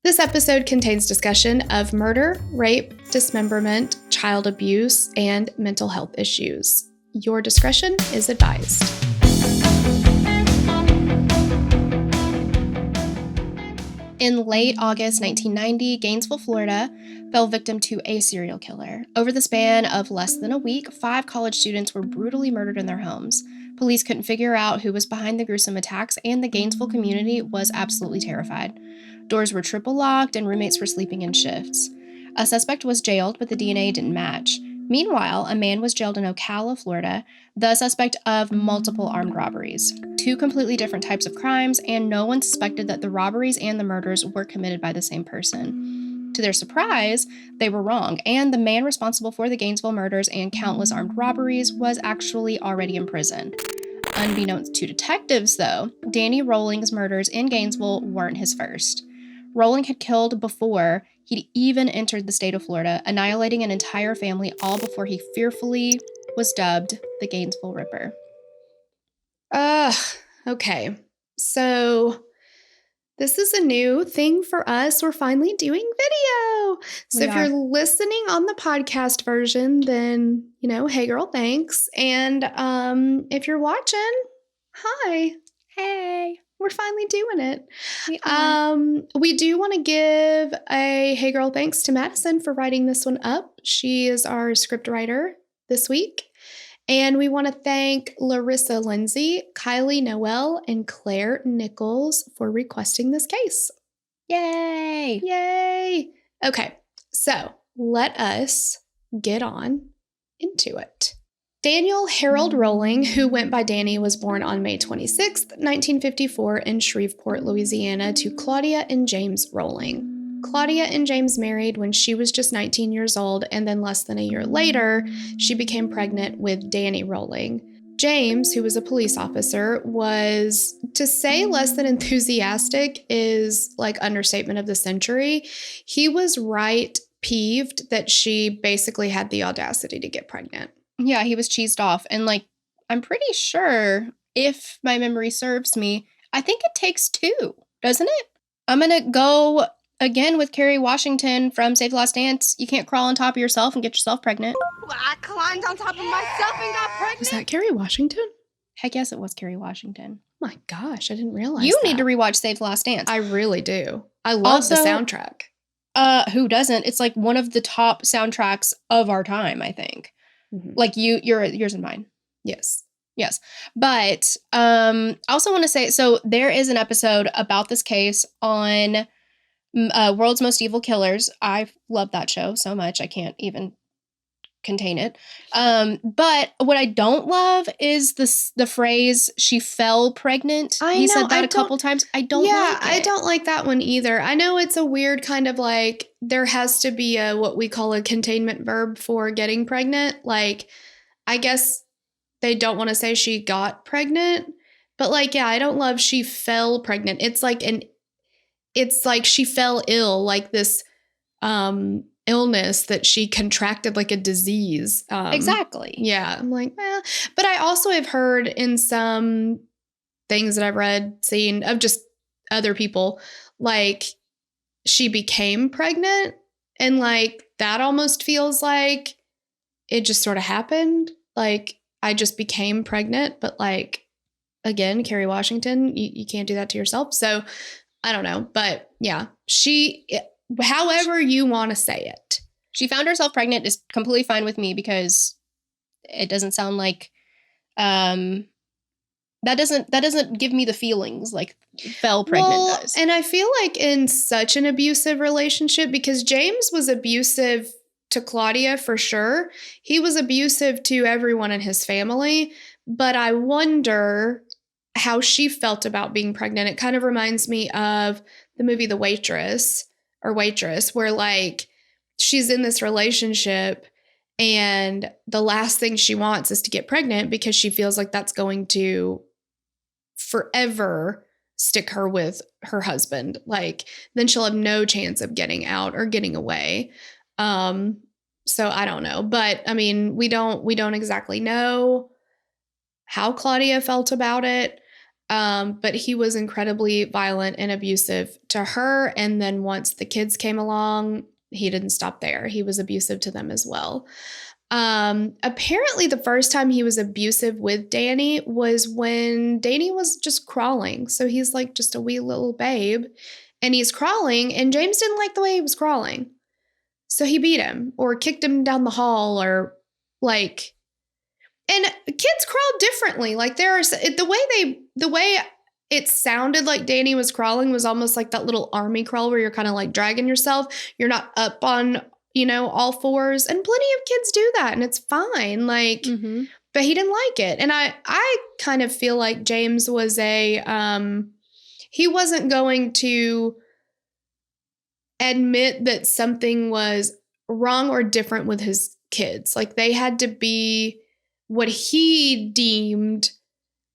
This episode contains discussion of murder, rape, dismemberment, child abuse, and mental health issues. Your discretion is advised. In late August 1990, Gainesville, Florida, fell victim to a serial killer. Over the span of less than a week, 5 college students were brutally murdered in their homes. Police couldn't figure out who was behind the gruesome attacks, and the Gainesville community was absolutely terrified. Doors were triple locked, and roommates were sleeping in shifts. A suspect was jailed, but the DNA didn't match. Meanwhile, a man was jailed in Ocala, Florida, the suspect of multiple armed robberies. 2 completely different types of crimes, and no one suspected that the robberies and the murders were committed by the same person. To their surprise, they were wrong, and the man responsible for the Gainesville murders and countless armed robberies was actually already in prison. Unbeknownst to detectives, though, Danny Rolling's murders in Gainesville weren't his first. Rolling had killed before he'd even entered the state of Florida, annihilating an entire family all before he fearfully was dubbed the Gainesville Ripper. Okay. So this is a new thing for us. We're finally doing video. So if you're listening on the podcast version, then, hey girl, thanks. And if you're watching, hi. Hey. We're finally doing it. We We do want to give a hey girl thanks to Madison for writing this one up. She is our script writer this week. And we want to thank Larissa Lindsay, Kylie Noel, and Claire Nichols for requesting this case. Yay! Yay! Okay, so let us get on into it. Daniel Harold Rolling, who went by Danny, was born on May 26, 1954 in Shreveport, Louisiana, to Claudia and James Rolling. Claudia and James married when she was just 19 years old, and then less than a year later, she became pregnant with Danny Rolling. James, who was a police officer, was, to say less than enthusiastic is like understatement of the century. He was right peeved that she basically had the audacity to get pregnant. Yeah, he was cheesed off. And I'm pretty sure, if my memory serves me, I think it takes 2, doesn't it? I'm going to go again with Kerry Washington from Save the Last Dance. You can't crawl on top of yourself and get yourself pregnant. Well, I climbed on top of myself and got pregnant. Was that Kerry Washington? Heck yes, it was Kerry Washington. Oh my gosh, I didn't realize You that. need to rewatch Save the Last Dance. I really do. I love the soundtrack. Who doesn't? It's like one of the top soundtracks of our time, I think. Mm-hmm. Like yours and mine. Yes. But I also want to say, so there is an episode about this case on World's Most Evil Killers. I love that show so much I can't even contain it. But what I don't love is the phrase "she fell pregnant." He said that a couple times. I don't like it. I don't like that one either. I know it's a weird kind of like there has to be a what we call a containment verb for getting pregnant. Like, I guess they don't want to say she got pregnant, but I don't love she fell pregnant. It's like she fell ill, like this illness that she contracted, like a disease. Exactly. Yeah. I'm like, well, but I also have heard in some things that I've read, seen of just other people, like she became pregnant and that almost feels like it just sort of happened. Like I just became pregnant, but again, Kerry Washington, you can't do that to yourself. So I don't know, but yeah, however you want to say it. She found herself pregnant is completely fine with me because it doesn't sound like that doesn't give me the feelings like fell pregnant does. And I feel like in such an abusive relationship, because James was abusive to Claudia for sure. He was abusive to everyone in his family, but I wonder how she felt about being pregnant. It kind of reminds me of the movie The Waitress, where she's in this relationship and the last thing she wants is to get pregnant because she feels like that's going to forever stick her with her husband. Then she'll have no chance of getting out or getting away. So I don't know, but I mean, we don't exactly know how Claudia felt about it. But he was incredibly violent and abusive to her. And then once the kids came along, he didn't stop there. He was abusive to them as well. Apparently the first time he was abusive with Danny was when Danny was just crawling. So he's like just a wee little babe and he's crawling and James didn't like the way he was crawling. So he beat him or kicked him down the hall or like, and kids crawl differently. Like there's the way it sounded like Danny was crawling was almost like that little army crawl where you're kind of like dragging yourself. You're not up on, all fours, and plenty of kids do that and it's fine. Like, but he didn't like it. And I kind of feel like James was he wasn't going to admit that something was wrong or different with his kids. Like they had to be what he deemed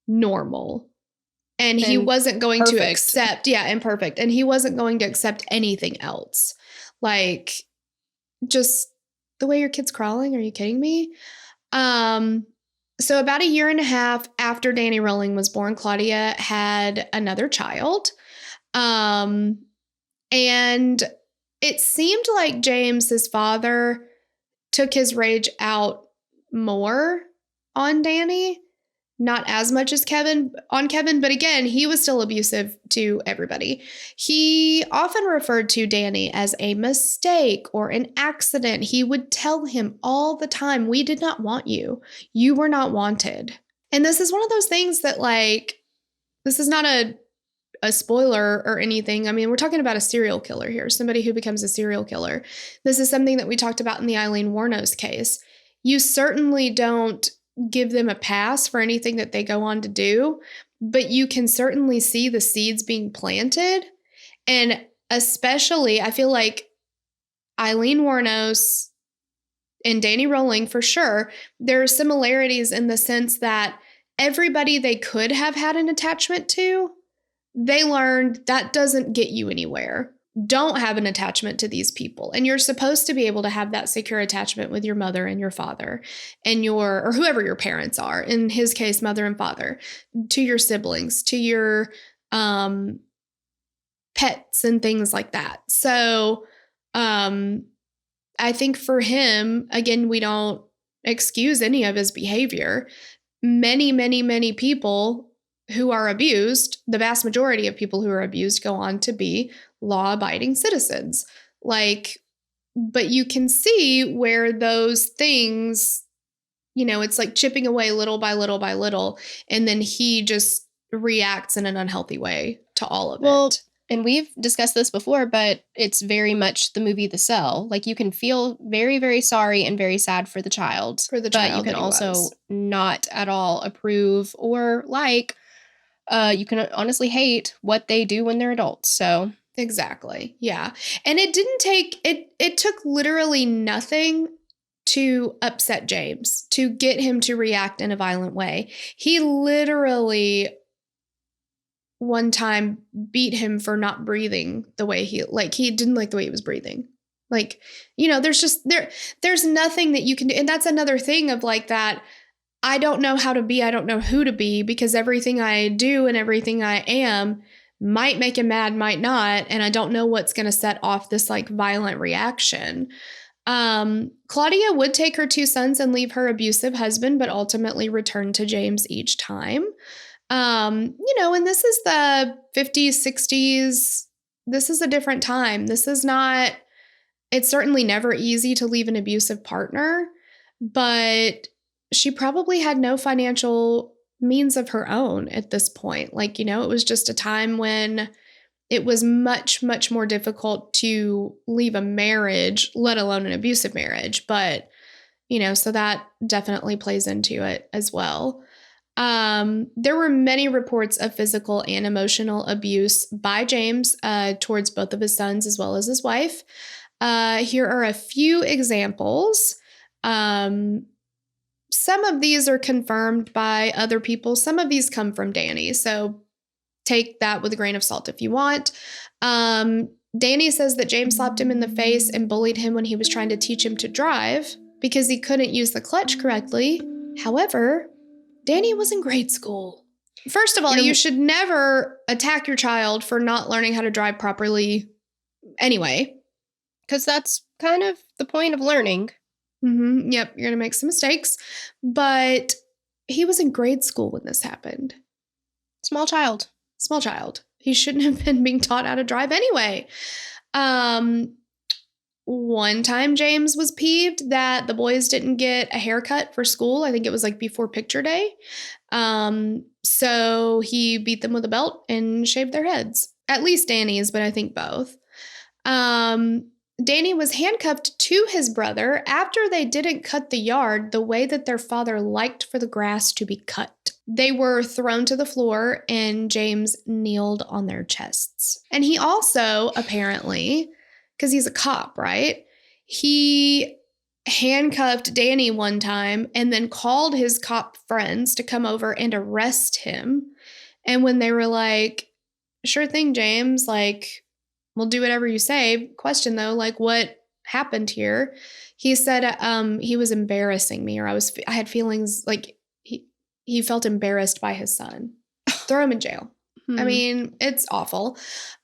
normal. And he wasn't going to accept, imperfect. And he wasn't going to accept anything else. Like just the way your kid's crawling. Are you kidding me? So about a year and a half after Danny Rolling was born, Claudia had another child. And it seemed like James, his father, took his rage out more on Danny. Not as much as Kevin, but again, he was still abusive to everybody. He often referred to Danny as a mistake or an accident. He would tell him all the time, we did not want you. You were not wanted. And this is one of those things that like, this is not a spoiler or anything. I mean, we're talking about a serial killer here, somebody who becomes a serial killer. This is something that we talked about in the Eileen Wuornos case. You certainly don't give them a pass for anything that they go on to do, but you can certainly see the seeds being planted. And especially, I feel like Eileen Wuornos and Danny Rolling, for sure, there are similarities in the sense that everybody they could have had an attachment to, they learned that doesn't get you anywhere. Don't have an attachment to these people. And you're supposed to be able to have that secure attachment with your mother and your father and or whoever your parents are. In his case, mother and father, to your siblings, to your pets and things like that. So I think for him, again, we don't excuse any of his behavior. Many, many, many people who are abused, the vast majority of people who are abused go on to be law-abiding citizens. Like, but you can see where those things, it's like chipping away little by little by little. And then he just reacts in an unhealthy way to all of it. And we've discussed this before, but it's very much the movie The Cell. Like you can feel very, very sorry and very sad for the child. But you can also not at all approve or like, you can honestly hate what they do when they're adults. So exactly. Yeah. And it didn't take, it took literally nothing to upset James, to get him to react in a violent way. He literally one time beat him for not breathing the way he didn't like the way he was breathing. Like, there's nothing that you can do. And that's another thing of like that. I don't know how to be. I don't know who to be because everything I do and everything I am might make him mad, might not. And I don't know what's going to set off this like violent reaction. Claudia would take her two sons and leave her abusive husband, but ultimately return to James each time. And this is the 50s, 60s. This is a different time. It's certainly never easy to leave an abusive partner, but she probably had no financial means of her own at this point. Like, it was just a time when it was much, much more difficult to leave a marriage, let alone an abusive marriage. But, so that definitely plays into it as well. There were many reports of physical and emotional abuse by James towards both of his sons as well as his wife. Here are a few examples. Some of these are confirmed by other people. Some of these come from Danny. So take that with a grain of salt if you want. Danny says that James slapped him in the face and bullied him when he was trying to teach him to drive because he couldn't use the clutch correctly. However, Danny was in grade school. First of all, you should never attack your child for not learning how to drive properly anyway. Because that's kind of the point of learning. Yep, you're going to make some mistakes. But he was in grade school when this happened. Small child. He shouldn't have been being taught how to drive anyway. One time James was peeved that the boys didn't get a haircut for school. I think it was like before picture day. So he beat them with a belt and shaved their heads. At least Danny's, but I think both. Danny was handcuffed to his brother after they didn't cut the yard the way that their father liked for the grass to be cut. They were thrown to the floor and James kneeled on their chests. And he also, apparently, because he's a cop, right? He handcuffed Danny one time and then called his cop friends to come over and arrest him. And when they were like, sure thing, James, like, we'll do whatever you say. Question though, like, what happened here? He said he was embarrassing me, or I had feelings like he felt embarrassed by his son. Throw him in jail. I mean, it's awful.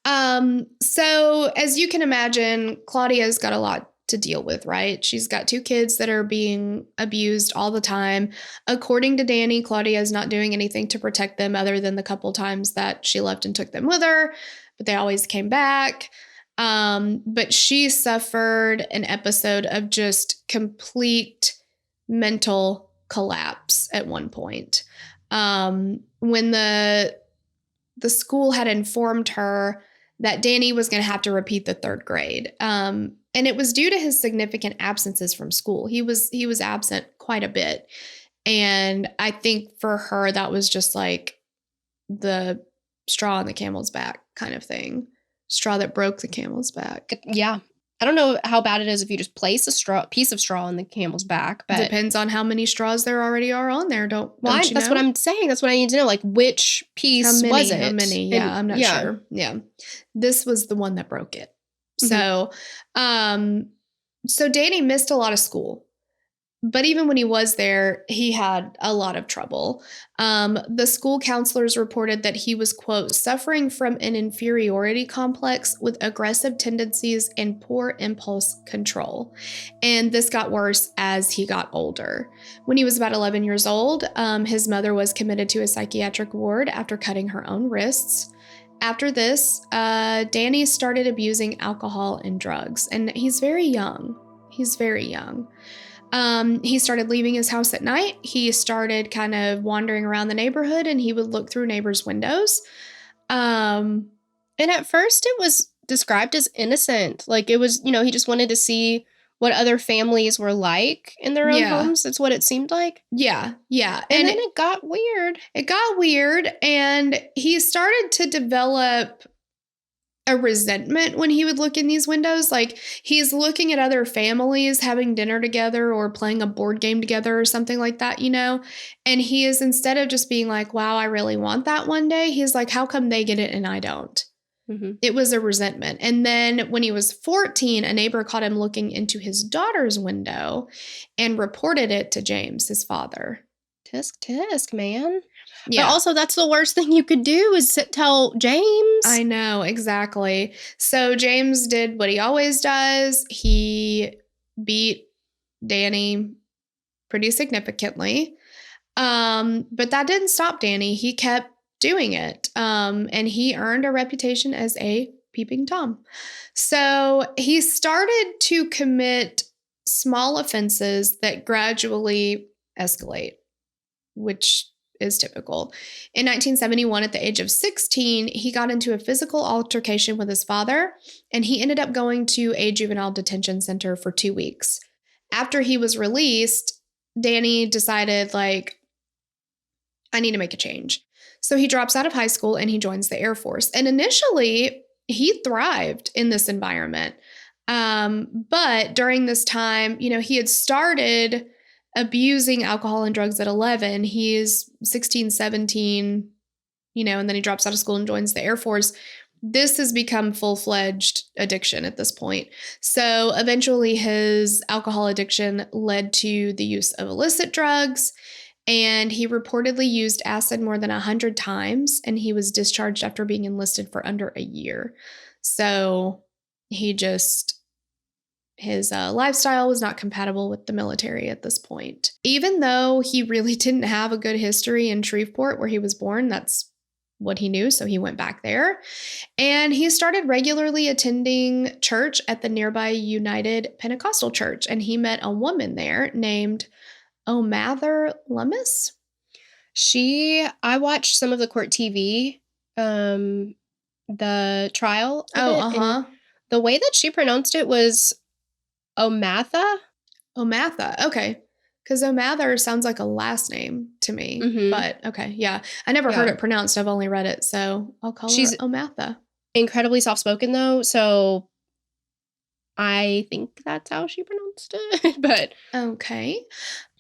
So as you can imagine, Claudia's got a lot to deal with, right? She's got 2 kids that are being abused all the time. According to Danny, Claudia is not doing anything to protect them other than the couple times that she left and took them with her, but they always came back. But she suffered an episode of just complete mental collapse at one point. When the school had informed her that Danny was going to have to repeat the 3rd grade. And it was due to his significant absences from school. He was absent quite a bit. And I think for her, that was just like the straw on the camel's back kind of thing. Straw that broke the camel's back. Yeah. I don't know how bad it is if you just place a piece of straw on the camel's back, but depends on how many straws there already are on there. Don't you know? That's what I'm saying. That's what I need to know. Like, which piece was it? How many? Yeah, I'm not sure. Yeah, this was the one that broke it. So, so Danny missed a lot of school. But even when he was there, he had a lot of trouble. The school counselors reported that he was, quote, suffering from an inferiority complex with aggressive tendencies and poor impulse control. And this got worse as he got older. When he was about 11 years old, his mother was committed to a psychiatric ward after cutting her own wrists. After this, Danny started abusing alcohol and drugs. And he's very young. He started leaving his house at night. He started kind of wandering around the neighborhood and he would look through neighbors' windows. And at first it was described as innocent. Like, it was, he just wanted to see what other families were like in their own homes. That's what it seemed like. Yeah. And then it got weird. And he started to develop a resentment when he would look in these windows. Like, he's looking at other families having dinner together or playing a board game together or something like that, and he is, instead of just being like, wow, I really want that one day, he's like, how come they get it and I don't? It was a resentment. And then when he was 14, a neighbor caught him looking into his daughter's window and reported it to James, his father. Tisk, man. Yeah. But also, that's the worst thing you could do is tell James. I know, exactly. So James did what he always does. He beat Danny pretty significantly. But that didn't stop Danny. He kept doing it. And he earned a reputation as a peeping Tom. So he started to commit small offenses that gradually escalate, which is typical. In 1971, at the age of 16, he got into a physical altercation with his father, and he ended up going to a juvenile detention center for 2 weeks. After he was released, Danny decided, like, I need to make a change. So he drops out of high school and he joins the Air Force. And initially, he thrived in this environment. But during this time, he had started abusing alcohol and drugs at 11. He's 16, 17, and then he drops out of school and joins the Air Force. This has become full-fledged addiction at this point. So eventually his alcohol addiction led to the use of illicit drugs. And he reportedly used acid more than 100 times, and he was discharged after being enlisted for under a year. So his lifestyle was not compatible with the military at this point. Even though he really didn't have a good history in Shreveport, where he was born, that's what he knew, so he went back there. And he started regularly attending church at the nearby United Pentecostal Church, and he met a woman there named O'Mather Lummis. I watched some of the court TV, the trial of it, and the way that she pronounced it was Omatha. Omatha, okay. Because O'Mather sounds like a her name to me. But okay, yeah. I never heard it pronounced. I've only read it, so I'll call her Omatha. Incredibly soft-spoken, though, so I think that's how she pronounced it. But okay.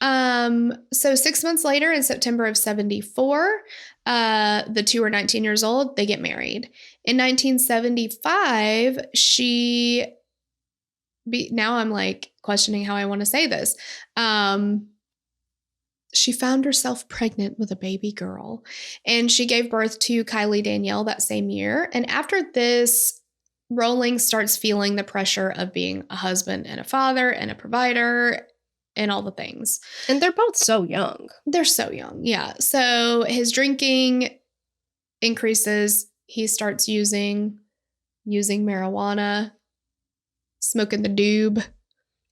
So 6 months later, in September of 1974, the two are 19 years old. They get married. In 1975, now I'm like questioning how I want to say this. She found herself pregnant with a baby girl, and she gave birth to Kylie Danielle that same year. And after this, Rolling starts feeling the pressure of being a husband and a father and a provider and all the things. And they're both so young. They're so young, yeah. So his drinking increases. He starts using marijuana, smoking the doob.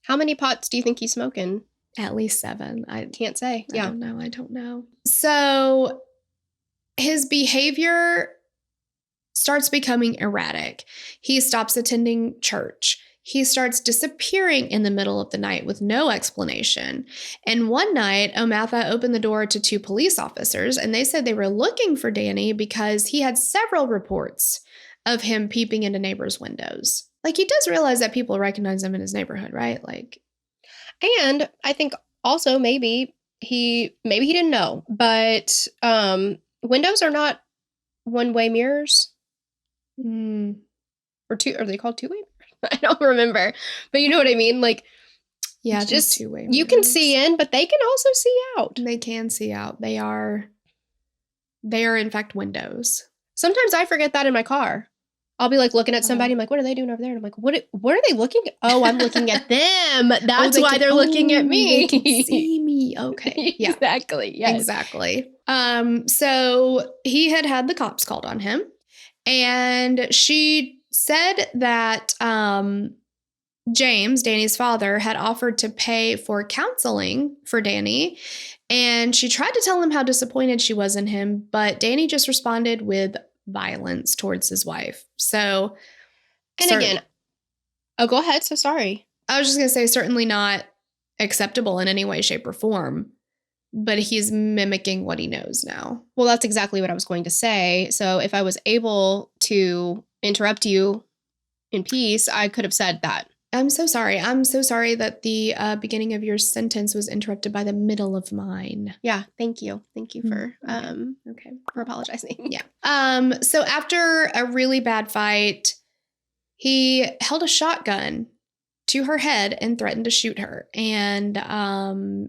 How many pots do you think he's smoking? At least 7. I can't say. I don't know. So his behavior starts becoming erratic. He stops attending church. He starts disappearing in the middle of the night with no explanation. And one night, Omatha opened the door to 2 police officers, and they said they were looking for Danny because he had several reports of him peeping into neighbors' windows. Like, he does realize that people recognize him in his neighborhood, right? Like, and I think also maybe he didn't know, but windows are not one-way mirrors. Or are they called two-way? I don't remember, but you know what I mean. Like, yeah, just two-way. You can see in, but they can also see out. They can see out. They are in fact windows. Sometimes I forget that in my car. I'll be like looking at somebody. I'm like, what are they doing over there? And I'm like, what are they looking at? Oh, I'm looking at them. That's why they're looking at me. They can see me. Okay. Yeah. Exactly. Yes. Exactly. So he had the cops called on him, and she said that James, Danny's father, had offered to pay for counseling for Danny, and she tried to tell him how disappointed she was in him, but Danny just responded with violence towards his wife. So, and again, go ahead. So sorry. I was just going to say, certainly not acceptable in any way, shape, or form, but he's mimicking what he knows now. Well, that's exactly what I was going to say. So if I was able to interrupt you in peace, I could have said that. I'm so sorry. I'm so sorry that the beginning of your sentence was interrupted by the middle of mine. Yeah, thank you. Thank you for for apologizing. Yeah. So after a really bad fight, he held a shotgun to her head and threatened to shoot her. And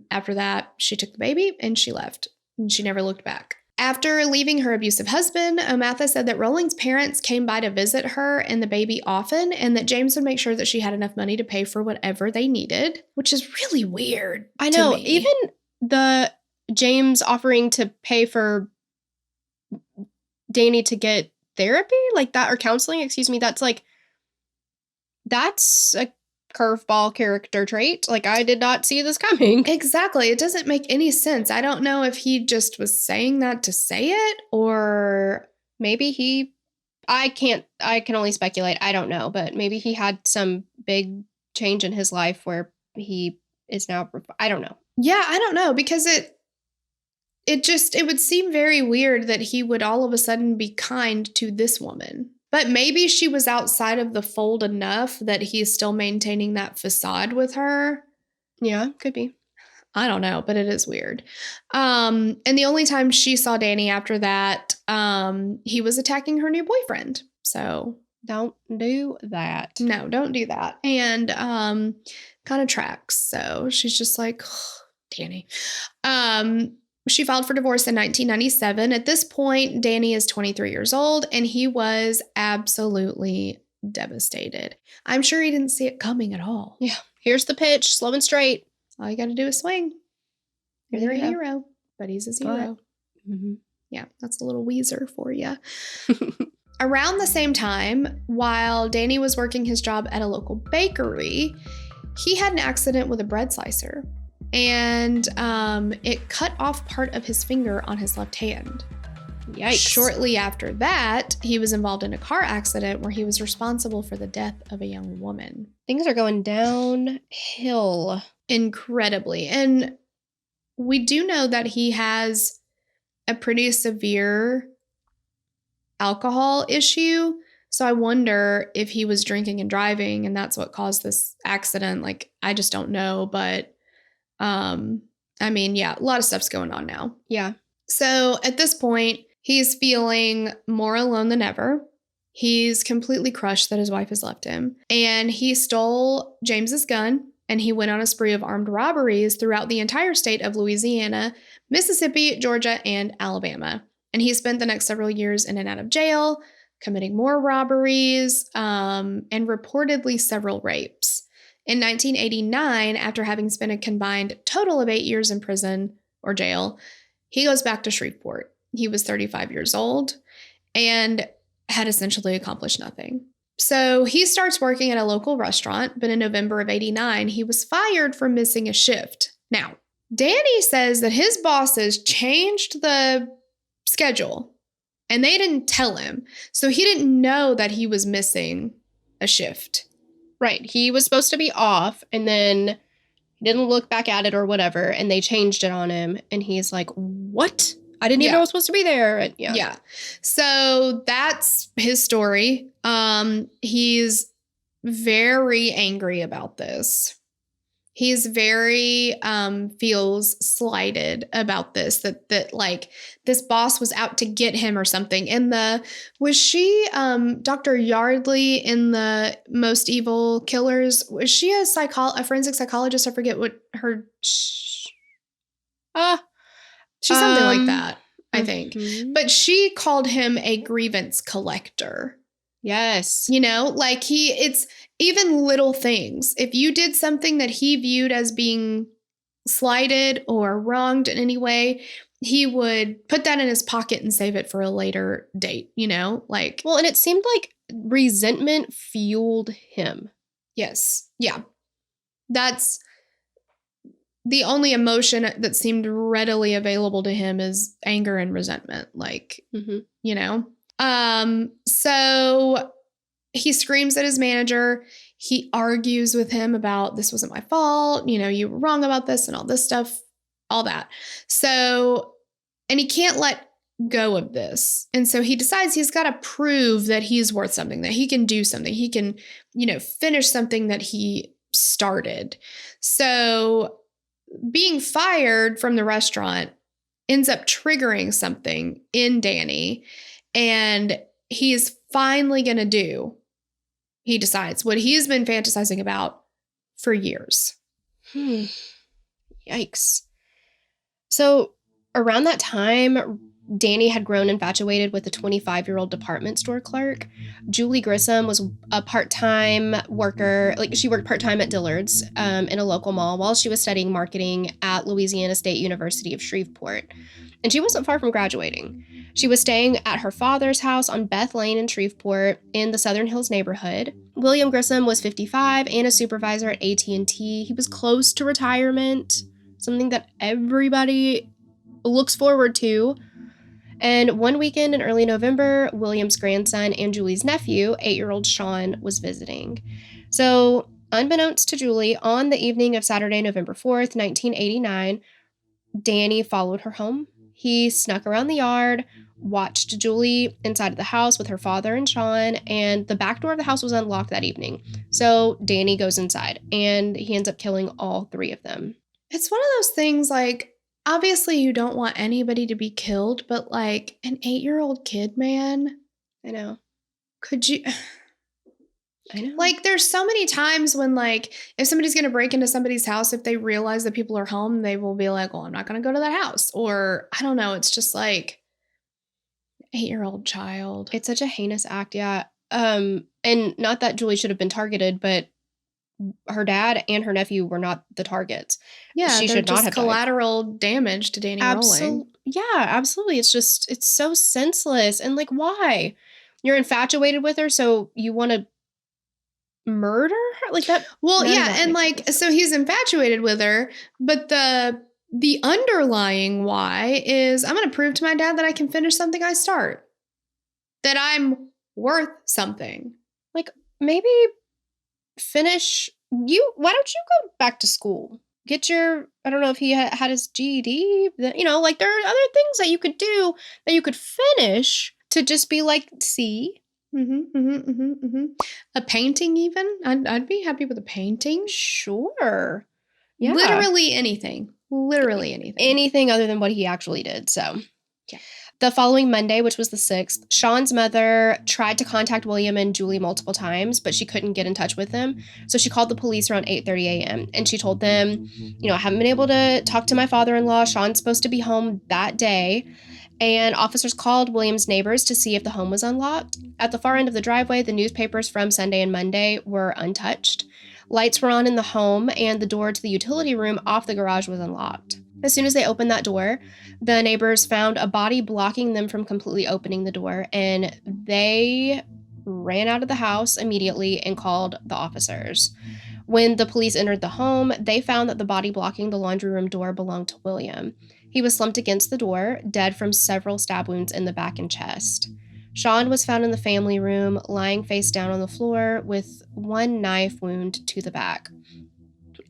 after that, she took the baby and she left. And she never looked back. After leaving her abusive husband, Omatha said that Rolling's parents came by to visit her and the baby often, and that James would make sure that she had enough money to pay for whatever they needed, which is really weird. I know. Even the James offering to pay for Danny to get therapy like that, or counseling, excuse me, that's a curveball character trait. Like, I did not see this coming. Exactly. It doesn't make any sense. I don't know if he just was saying that to say it, or maybe I can only speculate. I don't know, but maybe he had some big change in his life where he is now, I don't know. Yeah, I don't know, because it would seem very weird that he would all of a sudden be kind to this woman. But maybe she was outside of the fold enough that he's still maintaining that facade with her. Yeah, could be. I don't know, but it is weird. And the only time she saw Danny after that, he was attacking her new boyfriend. So don't do that. No, don't do that. And kind of tracks. So she's just like, oh, Danny. She filed for divorce in 1997. At this point, Danny is 23 years old, and he was absolutely devastated. I'm sure he didn't see it coming at all. Yeah. Here's the pitch, slow and straight. All you got to do is swing. You're a hero, but he's a zero. Mm-hmm. Yeah, that's a little Weezer for you. Around the same time, while Danny was working his job at a local bakery, he had an accident with a bread slicer, and it cut off part of his finger on his left hand. Yikes. Shortly after that, he was involved in a car accident where he was responsible for the death of a young woman. Things are going downhill. Incredibly. And we do know that he has a pretty severe alcohol issue. So I wonder if he was drinking and driving and that's what caused this accident. Like, I just don't know. But, I mean, yeah, a lot of stuff's going on now. Yeah. So at this point, he's feeling more alone than ever. He's completely crushed that his wife has left him. And he stole James's gun and he went on a spree of armed robberies throughout the entire state of Louisiana, Mississippi, Georgia, and Alabama. And he spent the next several years in and out of jail, committing more robberies, and reportedly several rapes. In 1989, after having spent a combined total of 8 years in prison or jail, he goes back to Shreveport. He was 35 years old and had essentially accomplished nothing. So he starts working at a local restaurant, but in November of 89, he was fired for missing a shift. Now, Danny says that his bosses changed the schedule and they didn't tell him. So he didn't know that he was missing a shift. Right. He was supposed to be off and then he didn't look back at it or whatever. And they changed it on him. And he's like, what? I didn't even know I was supposed to be there. And yeah. So that's his story. He's very angry about this. He's very feels slighted about this, that like this boss was out to get him or something. And was she Dr. Yardley in the Most Evil Killers? Was she a forensic psychologist? I forget what her. She's something like that, I think. Mm-hmm. But she called him a grievance collector. Yes. You know, like it's even little things. If you did something that he viewed as being slighted or wronged in any way, he would put that in his pocket and save it for a later date, you know, like. Well, and it seemed like resentment fueled him. Yes. Yeah. That's the only emotion that seemed readily available to him is anger and resentment. Like, you know, so he screams at his manager. He argues with him about this wasn't my fault. You know, you were wrong about this and all this stuff, all that. So, and he can't let go of this. And so he decides he's got to prove that he's worth something, that he can do something. He can, you know, finish something that he started. So being fired from the restaurant ends up triggering something in Danny. And he is finally going to do, he decides, what he's been fantasizing about for years. Yikes. So around that time, Danny had grown infatuated with a 25-year-old department store clerk. Julie Grissom was a part-time worker. Like, she worked part-time at Dillard's in a local mall while she was studying marketing at Louisiana State University of Shreveport. And she wasn't far from graduating. She was staying at her father's house on Beth Lane in Shreveport in the Southern Hills neighborhood. William Grissom was 55 and a supervisor at AT&T. He was close to retirement, something that everybody looks forward to. And one weekend in early November, William's grandson and Julie's nephew, 8-year-old Sean, was visiting. So, unbeknownst to Julie, on the evening of Saturday, November 4th, 1989, Danny followed her home. He snuck around the yard, watched Julie inside of the house with her father and Sean, and the back door of the house was unlocked that evening. So Danny goes inside, and he ends up killing all 3 of them. It's one of those things, like, obviously you don't want anybody to be killed, but, like, an 8-year-old kid, man. I know. Could you? I know. Like, there's so many times when, like, if somebody's going to break into somebody's house, if they realize that people are home, they will be like, well, I'm not going to go to that house. Or, I don't know. It's just like 8-year-old child. It's such a heinous act, yeah. And not that Julie should have been targeted, but her dad and her nephew were not the targets. Yeah, She they're should not just have died. collateral damage to Danny Rolling. Yeah, absolutely. It's so senseless. And like, why? You're infatuated with her, so you want to murder her? Like that? Well, none of yeah, that and makes like, any sense. so he's infatuated with her, but the underlying why is I'm going to prove to my dad that I can finish something I start, that I'm worth something. Like, maybe finish why don't you go back to school? Get your, I don't know if he had his GED, like there are other things that you could do that you could finish to just be like, see? A painting, even? I'd be happy with a painting. Sure. Yeah. Literally anything. Literally anything. Anything other than what he actually did, so. Yeah. The following Monday, which was the 6th, Sean's mother tried to contact William and Julie multiple times, but she couldn't get in touch with them. So she called the police around 8:30 a.m. and she told them, I haven't been able to talk to my father-in-law. Sean's supposed to be home that day. And officers called William's neighbors to see if the home was unlocked. At the far end of the driveway, the newspapers from Sunday and Monday were untouched. Lights were on in the home, and the door to the utility room off the garage was unlocked. As soon as they opened that door, the neighbors found a body blocking them from completely opening the door, and they ran out of the house immediately and called the officers. When the police entered the home, they found that the body blocking the laundry room door belonged to William. He was slumped against the door, dead from several stab wounds in the back and chest. Sean was found in the family room, lying face down on the floor with one knife wound to the back.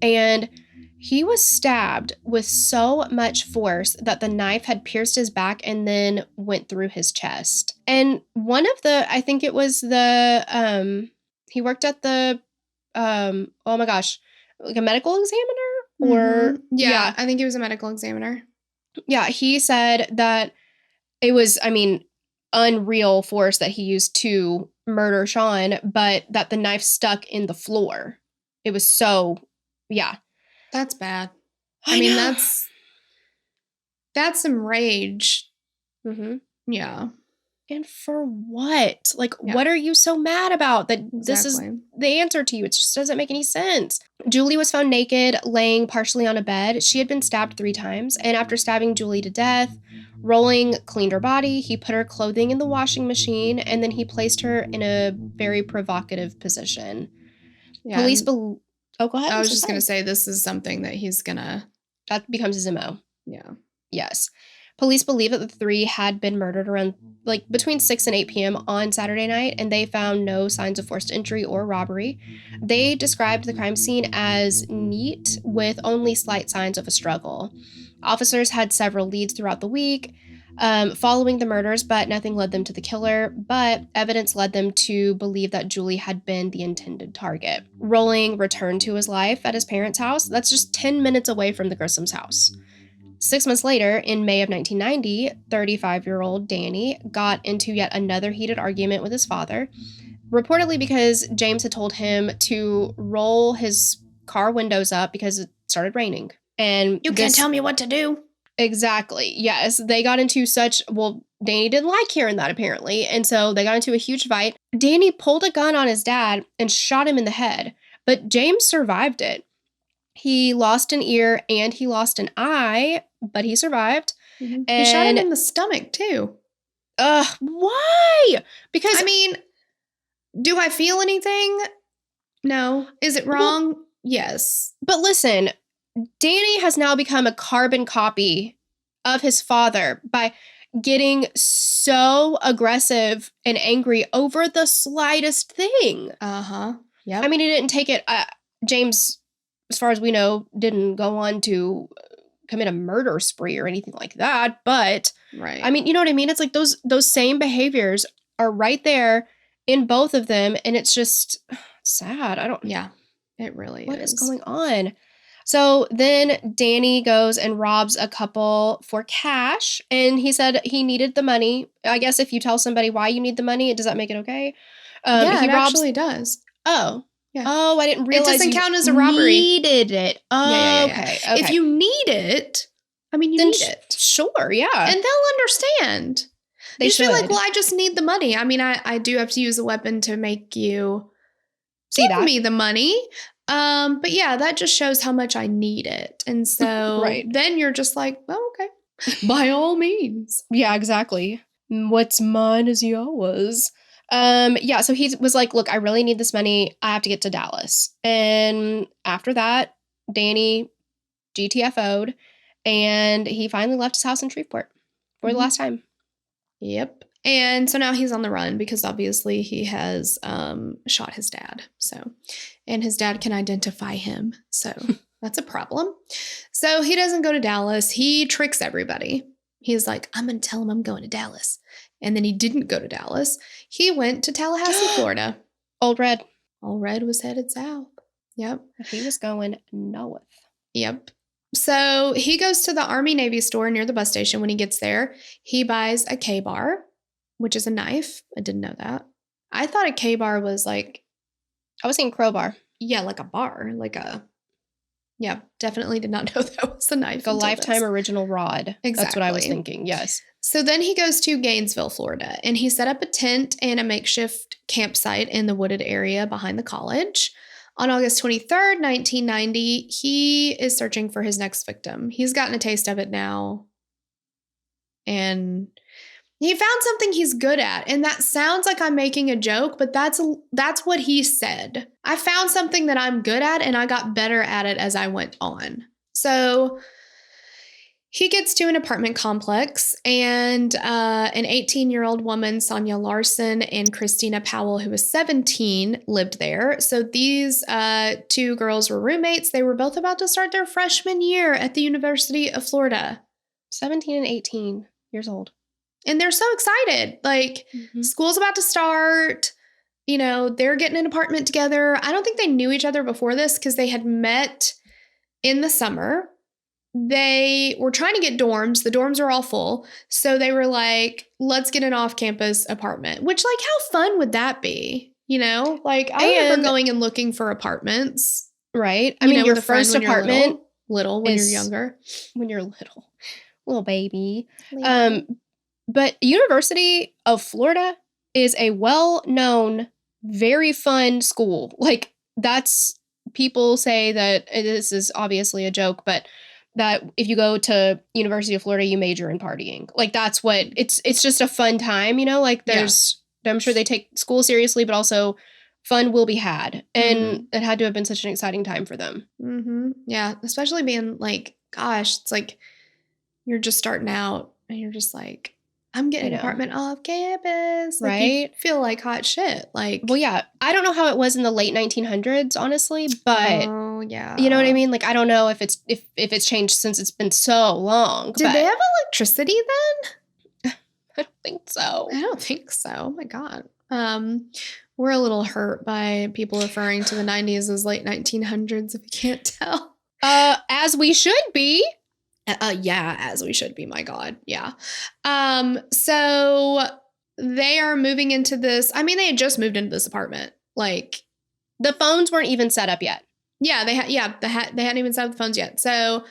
And he was stabbed with so much force that the knife had pierced his back and then went through his chest. And one of I think it was he worked at the, oh my gosh, like a medical examiner? Or, yeah, I think he was a medical examiner. Yeah, he said that it was, unreal force that he used to murder Sean, but that the knife stuck in the floor. It was so, yeah. That's bad. I mean, that's some rage. Mm-hmm. Yeah. And for what? Like, what are you so mad about? That This is the answer to you. It just doesn't make any sense. Julie was found naked, laying partially on a bed. She had been stabbed 3 times, and after stabbing Julie to death, Rolling cleaned her body, he put her clothing in the washing machine, and then he placed her in a very provocative position. Yeah, Police go ahead. I was just going to say this is something that he's going to... That becomes his MO. Yeah. Yes. Police believe that the 3 had been murdered around, between 6 and 8 p.m. on Saturday night, and they found no signs of forced entry or robbery. They described the crime scene as neat, with only slight signs of a struggle. Officers had several leads throughout the week following the murders, but nothing led them to the killer. But evidence led them to believe that Julie had been the intended target. Rolling returned to his life at his parents' house. That's just 10 minutes away from the Grissom's house. 6 months later, in May of 1990, 35-year-old Danny got into yet another heated argument with his father, reportedly because James had told him to roll his car windows up because it started raining. And you can't tell me what to do. Exactly. Yes. They got into Danny didn't like hearing that apparently. And so they got into a huge fight. Danny pulled a gun on his dad and shot him in the head, but James survived it. He lost an ear and he lost an eye, but he survived. Mm-hmm. And he shot him in the stomach too. Why? Because do I feel anything? No. Is it wrong? Yes. But listen, Danny has now become a carbon copy of his father by getting so aggressive and angry over the slightest thing. Uh-huh. Yeah. He didn't take it. James, as far as we know, didn't go on to commit a murder spree or anything like that. But, right. You know what I mean? It's like those same behaviors are right there in both of them. And it's just sad. Yeah, it really is. What is going on? So then Danny goes and robs a couple for cash, and he said he needed the money. I guess if you tell somebody why you need the money, does that make it okay? Yeah, it actually does. Oh. Yeah. Oh, I didn't realize doesn't you count as a robbery. Needed it. Oh, Yeah. okay. If you need it, I mean, you then need it. Sure, yeah. And they'll understand. They just should. be like, well, I just need the money. I mean, I do have to use a weapon to make you give me the money. But yeah, that just shows how much I need it. And so then you're just like, oh, okay. By all means. Yeah, exactly. What's mine is yours. Yeah, so he was like, look, I really need this money. I have to get to Dallas. And after that, Danny GTFO'd, and he finally left his house in Shreveport for the last time. Yep. And so now he's on the run because obviously he has shot his dad. So, and his dad can identify him. So that's a problem. So he doesn't go to Dallas. He tricks everybody. He's like, I'm going to tell him I'm going to Dallas. And then he didn't go to Dallas. He went to Tallahassee, Florida. Old Red. Old Red was headed south. Yep. He was going north. Yep. So he goes to the Army-Navy store near the bus station. When he gets there, he buys a K-bar, which is a knife. I didn't know that. I thought a K-bar was like... I was thinking crowbar. Yeah, like a bar. Like a... Yeah, definitely did not know that was a knife. Like a Lifetime original rod. Exactly. That's what I was thinking, yes. So then he goes to Gainesville, Florida, and he set up a tent and a makeshift campsite in the wooded area behind the college. On August 23rd, 1990, he is searching for his next victim. He's gotten a taste of it now. And he found something he's good at. And that sounds like I'm making a joke, but that's what he said. I found something that I'm good at, and I got better at it as I went on. So he gets to an apartment complex, and an 18-year-old woman, Sonia Larson, and Christina Powell, who was 17, lived there. So these two girls were roommates. They were both about to start their freshman year at the University of Florida. 17 and 18 years old. And they're so excited. Like, school's about to start. You know, they're getting an apartment together. I don't think they knew each other before this because they had met in the summer. They were trying to get dorms. The dorms were all full. So they were like, let's get an off-campus apartment. Which, like, how fun would that be? You know? Like, I remember going and looking for apartments. Right. I mean, your first apartment. Little when you're younger. When you're little baby. But University of Florida is a well-known, very fun school. Like, that's, people say that this is obviously a joke, but that if you go to University of Florida, you major in partying. Like, that's what, it's just a fun time, you know? Like, I'm sure they take school seriously, but also fun will be had. And it had to have been such an exciting time for them. Yeah, especially being like, gosh, it's like you're just starting out and you're just like, I'm getting an apartment off campus. Like, right? You feel like hot shit. Like, well, yeah. I don't know how it was in the late 1900s, honestly, but yeah, you know what I mean? Like, I don't know if it's changed since it's been so long. Did they have electricity then? I don't think so. I don't think so. Oh my God. We're a little hurt by people referring to the 90s as late 1900s, if you can't tell. As we should be. Yeah, as we should be. My God. Yeah. So they are moving into this. I mean, they had just moved into this apartment. Like, the phones weren't even set up yet. Yeah, they hadn't even set up the phones yet. So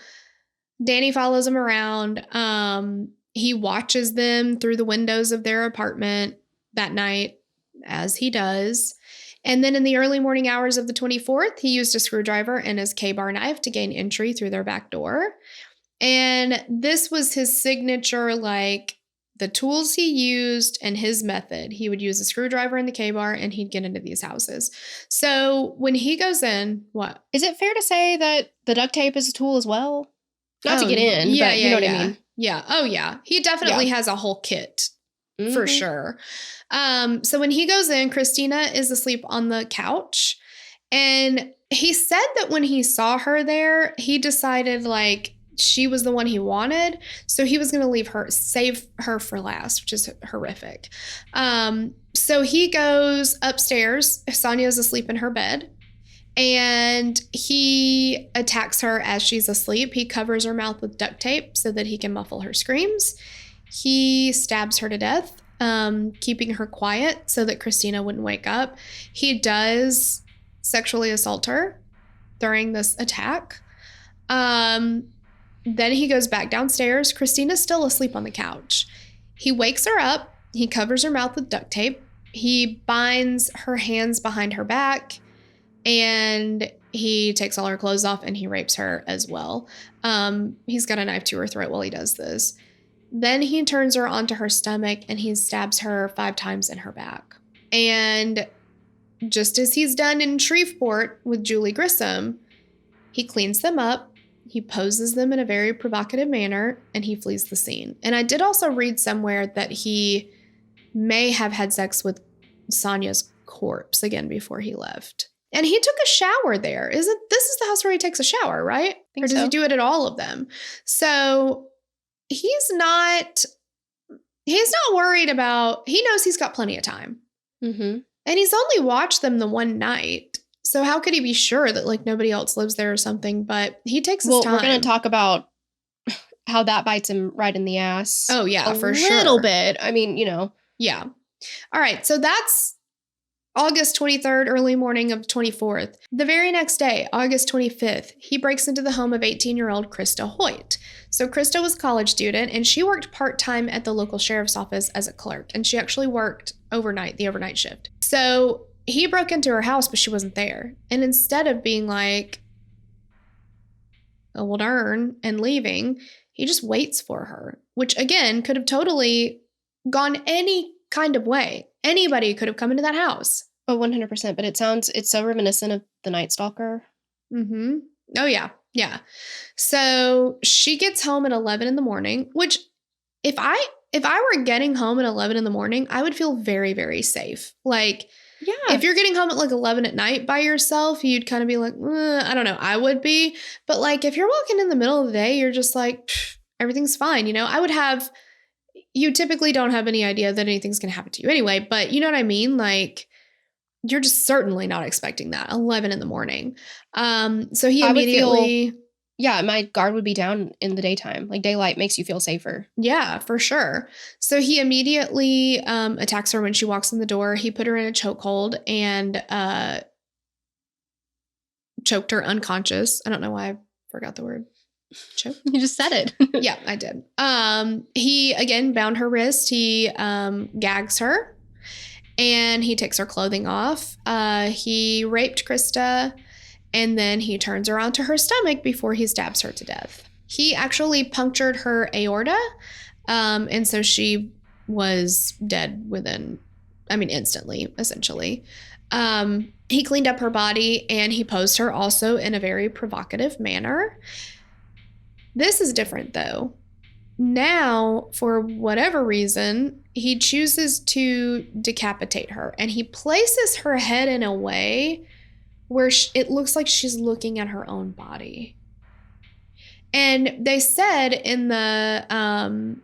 Danny follows them around. He watches them through the windows of their apartment that night, as he does. And then in the early morning hours of the 24th, he used a screwdriver and his K-bar knife to gain entry through their back door. And this was his signature, like, the tools he used and his method. He would use a screwdriver and the K-bar, and he'd get into these houses. So when he goes in, what? Is it fair to say that the duct tape is a tool as well? Not to get in, but you know what I mean. Yeah. Oh, yeah. He definitely has a whole kit, for sure. So when he goes in, Christina is asleep on the couch. And he said that when he saw her there, he decided, like, she was the one he wanted. So he was going to save her for last, which is horrific. So he goes upstairs. Sonia's asleep in her bed. And he attacks her as she's asleep. He covers her mouth with duct tape so that he can muffle her screams. He stabs her to death, keeping her quiet so that Christina wouldn't wake up. He does sexually assault her during this attack. Then he goes back downstairs. Christina's still asleep on the couch. He wakes her up. He covers her mouth with duct tape. He binds her hands behind her back, and he takes all her clothes off, and he rapes her as well. He's got a knife to her throat while he does this. Then he turns her onto her stomach, and he stabs her 5 times in her back. And just as he's done in Shreveport with Julie Grissom, he cleans them up, he poses them in a very provocative manner, and he flees the scene. And I did also read somewhere that he may have had sex with Sonia's corpse again before he left. And he took a shower there. This is the house where he takes a shower, right? Or does he do it at all of them? So he's not worried about, he knows he's got plenty of time. Mm-hmm. And he's only watched them the one night. So how could he be sure that like nobody else lives there or something? But he takes his time. We're going to talk about how that bites him right in the ass. Oh, yeah, for sure. A little bit. I mean, you know. Yeah. All right. So that's August 23rd, early morning of 24th. The very next day, August 25th, he breaks into the home of 18-year-old Krista Hoyt. So Krista was a college student, and she worked part-time at the local sheriff's office as a clerk. And she actually worked overnight, the overnight shift. So he broke into her house, but she wasn't there. And instead of being like, oh, well, darn, and leaving, he just waits for her, which again could have totally gone any kind of way. Anybody could have come into that house. Oh, 100%. But it's so reminiscent of The Night Stalker. Mm-hmm. Oh, yeah. Yeah. So she gets home at 11 in the morning, which if I were getting home at 11 in the morning, I would feel very, very safe. Like, yeah, if you're getting home at like 11 at night by yourself, you'd kind of be like, I don't know. I would be. But like, if you're walking in the middle of the day, you're just like, everything's fine. You know, you typically don't have any idea that anything's going to happen to you anyway. But you know what I mean? Like, you're just certainly not expecting that 11 in the morning. So he immediately... Yeah, my guard would be down in the daytime. Like, daylight makes you feel safer. Yeah, for sure. So he immediately attacks her when she walks in the door. He put her in a chokehold and choked her unconscious. I don't know why I forgot the word choke. You just said it. Yeah, I did. He, again, bound her wrist. He gags her, and he takes her clothing off. He raped Krista, and then he turns her onto her stomach before he stabs her to death. He actually punctured her aorta, and so she was dead instantly, essentially. He cleaned up her body, and he posed her also in a very provocative manner. This is different, though. Now, for whatever reason, he chooses to decapitate her, and he places her head in a way where it looks like she's looking at her own body. And they said in the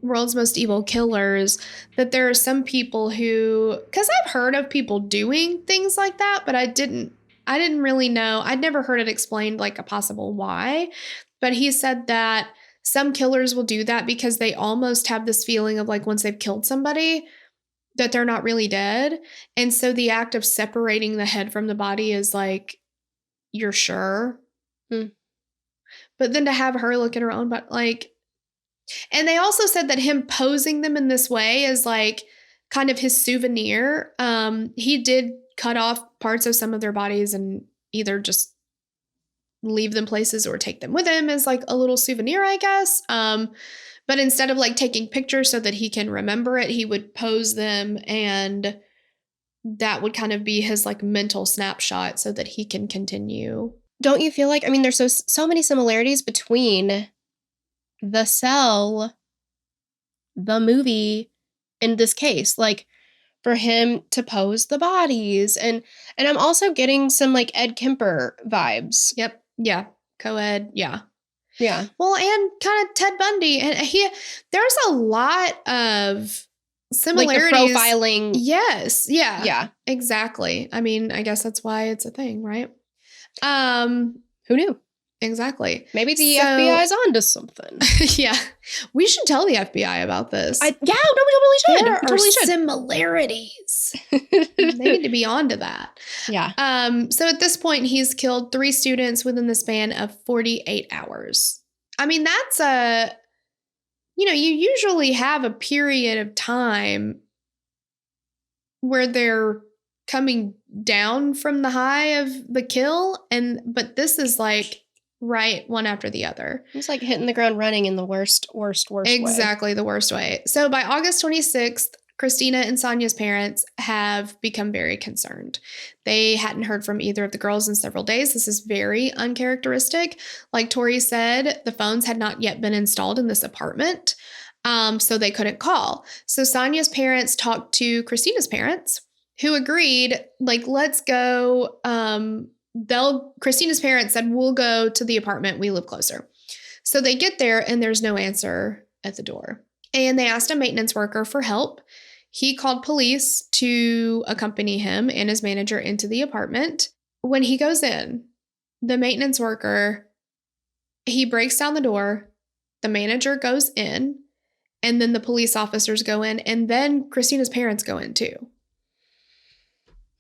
World's Most Evil Killers that there are some people who, because I've heard of people doing things like that, but I didn't really know. I'd never heard it explained like a possible why. But he said that some killers will do that because they almost have this feeling of like once they've killed somebody, that they're not really dead. And so the act of separating the head from the body is like, you're sure. But then to have her look at her own body, like, and they also said that him posing them in this way is like kind of his souvenir. He did cut off parts of some of their bodies and either just leave them places or take them with him as like a little souvenir, I guess. But instead of like taking pictures so that he can remember it, he would pose them, and that would kind of be his like mental snapshot so that he can continue. Don't you feel like, I mean, there's so many similarities between The Cell, the movie, in this case, like for him to pose the bodies, and I'm also getting some like Ed Kemper vibes. Yep. Yeah. Co-ed. Yeah. Yeah. Well, and kind of Ted Bundy. And there's a lot of similarities. Like the profiling. Yes. Yeah. Yeah. Exactly. I mean, I guess that's why it's a thing, right? Who knew? Exactly. Maybe the FBI's onto something. Yeah. We should tell the FBI about this. We totally should. There We are totally should. similarities. They need to be onto that. Yeah. So at this point, he's killed 3 students within the span of 48 hours. I mean, that's you usually have a period of time where they're coming down from the high of the kill, but this is like right one after the other. It's like hitting the ground running in the worst way. Exactly, the worst way. So by August 26th, Christina and Sonia's parents have become very concerned. They hadn't heard from either of the girls in several days. This is very uncharacteristic. Like Tori said, the phones had not yet been installed in this apartment, so they couldn't call. So Sonia's parents talked to Christina's parents, who agreed, like, let's go. Christina's parents said, we'll go to the apartment. We live closer. So they get there and there's no answer at the door. And they asked a maintenance worker for help. He called police to accompany him and his manager into the apartment. When he goes in, the maintenance worker, he breaks down the door. The manager goes in, and then the police officers go in, and then Christina's parents go in too.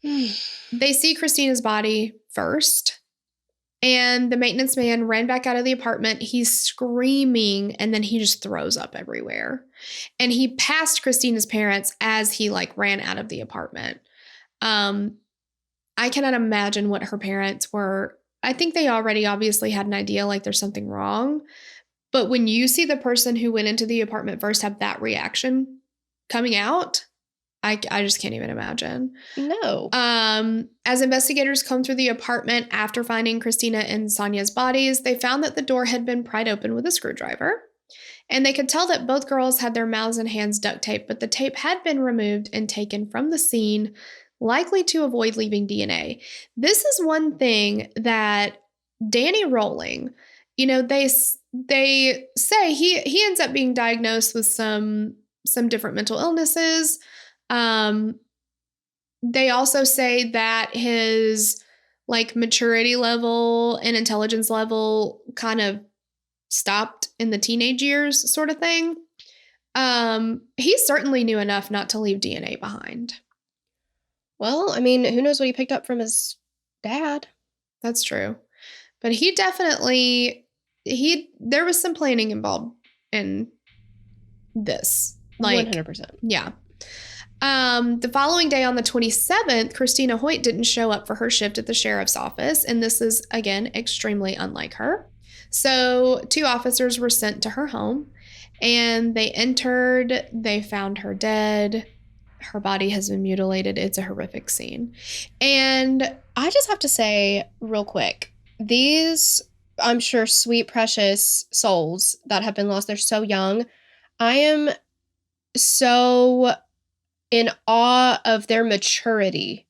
They see Christina's body first, and the maintenance man ran back out of the apartment. He's screaming, and then he just throws up everywhere. And he passed Christina's parents as he ran out of the apartment. I cannot imagine what her parents were. I think they already obviously had an idea there's something wrong. But when you see the person who went into the apartment first have that reaction coming out, I just can't even imagine. No. As investigators combed through the apartment after finding Christina and Sonia's bodies, they found that the door had been pried open with a screwdriver. And they could tell that both girls had their mouths and hands duct taped, but the tape had been removed and taken from the scene, likely to avoid leaving DNA. This is one thing that Danny Rolling, they say he ends up being diagnosed with some different mental illnesses. They also say that his maturity level and intelligence level kind of stopped in the teenage years, sort of thing. He certainly knew enough not to leave DNA behind. Well, I mean, who knows what he picked up from his dad? That's true. But he definitely, there was some planning involved in this. 100%. Yeah. The following day on the 27th, Christina Hoyt didn't show up for her shift at the sheriff's office, and this is, again, extremely unlike her. So 2 officers were sent to her home, and they entered. They found her dead. Her body has been mutilated. It's a horrific scene. And I just have to say real quick, these, I'm sure, sweet, precious souls that have been lost, they're so young. I am so in awe of their maturity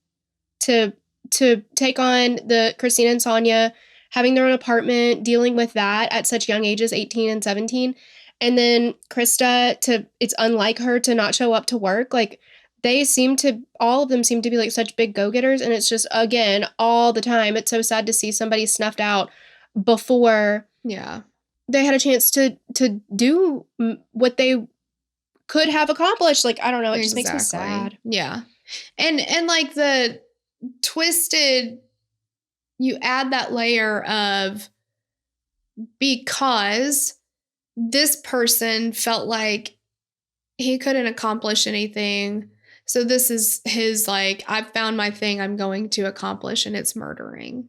to take on the Christina and Sonia, having their own apartment, dealing with that at such young ages, 18 and 17. And then Krista, it's unlike her to not show up to work. All of them seem to be such big go-getters. And it's just, again, all the time, it's so sad to see somebody snuffed out before they had a chance to do what they could have accomplished. I don't know. It just makes me sad. Yeah. And the twisted, you add that layer of, because this person felt like he couldn't accomplish anything. So this is his, I've found my thing I'm going to accomplish, and it's murdering.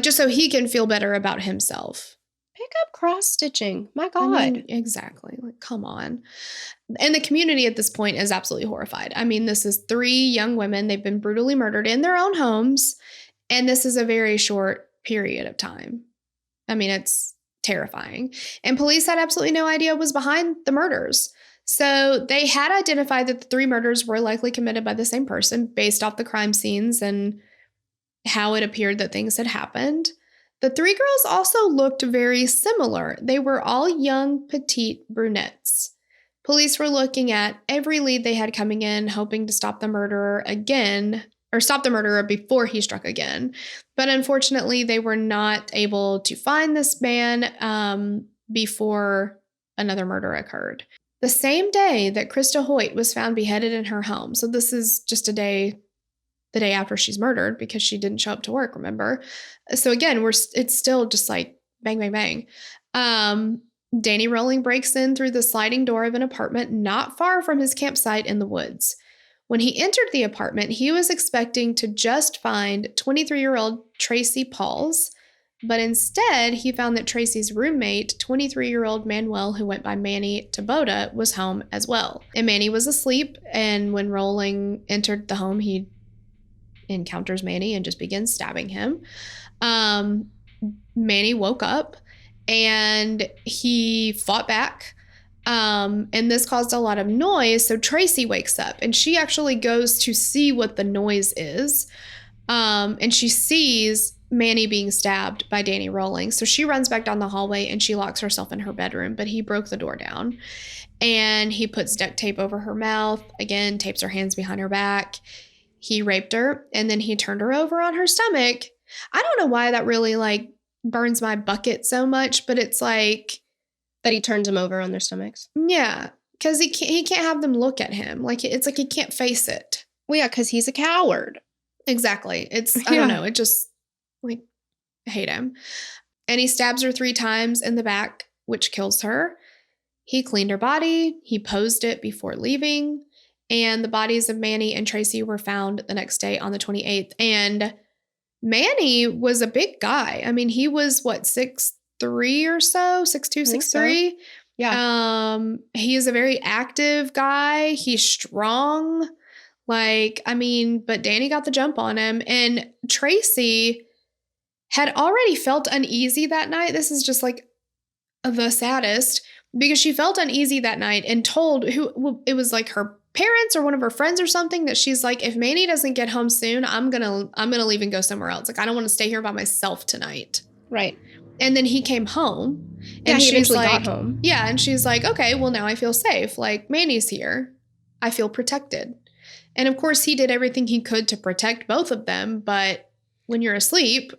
Just so he can feel better about himself. Pick up cross-stitching. My God. I mean, exactly. Come on. And the community at this point is absolutely horrified. I mean, this is 3 young women. They've been brutally murdered in their own homes. And this is a very short period of time. I mean, it's terrifying. And police had absolutely no idea what was behind the murders. So they had identified that the 3 murders were likely committed by the same person based off the crime scenes and how it appeared that things had happened. The 3 girls also looked very similar. They were all young, petite brunettes. Police were looking at every lead they had coming in, hoping to stop the murderer again, stop the murderer before he struck again. But unfortunately, they were not able to find this man before another murder occurred. The same day that Krista Hoyt was found beheaded in her home. So this is just the day after she's murdered because she didn't show up to work, remember? So again, it's still just like bang, bang, bang. Danny Rolling breaks in through the sliding door of an apartment not far from his campsite in the woods. When he entered the apartment, he was expecting to just find 23-year-old Tracy Pauls, but instead he found that Tracy's roommate, 23-year-old Manuel, who went by Manny Taboda, was home as well. And Manny was asleep, and when Rolling entered the home, he encounters Manny and just begins stabbing him. Manny woke up and he fought back. And this caused a lot of noise. So Tracy wakes up and she actually goes to see what the noise is. And she sees Manny being stabbed by Danny Rolling. So she runs back down the hallway and she locks herself in her bedroom, but he broke the door down and he puts duct tape over her mouth, again, tapes her hands behind her back. He raped her and then he turned her over on her stomach. I don't know why that really like burns my bucket so much, but it's like that he turns them over on their stomachs. Yeah, because he can't have them look at him. Like it's like he can't face it. Well, yeah, because he's a coward. Exactly. I don't know. It just like I hate him. And he stabs her 3 times in the back, which kills her. He cleaned her body. He posed it before leaving. And the bodies of Manny and Tracy were found the next day on the 28th. And Manny was a big guy. I mean, he was, 6'3" or so? 6'2", 6'3"? So. Yeah. He is a very active guy. He's strong. But Danny got the jump on him. And Tracy had already felt uneasy that night. This is just, the saddest. Because she felt uneasy that night and told it was her parents or one of her friends or something that she's like, if Manny doesn't get home soon, I'm gonna leave and go somewhere else. I don't want to stay here by myself tonight. Right. And then he came home. And he eventually got home. Yeah, and she's like, okay, well now I feel safe. Manny's here. I feel protected. And of course he did everything he could to protect both of them, but when you're asleep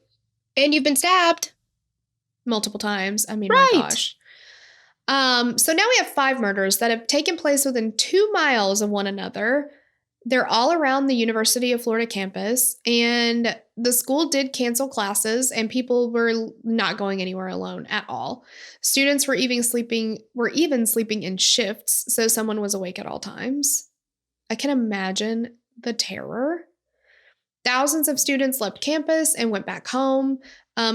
and you've been stabbed multiple times, right. My gosh. So now we have 5 murders that have taken place within 2 miles of one another. They're all around the University of Florida campus, and the school did cancel classes, and people were not going anywhere alone at all. Students were even sleeping in shifts, so someone was awake at all times. I can imagine the terror. Thousands of students left campus and went back home,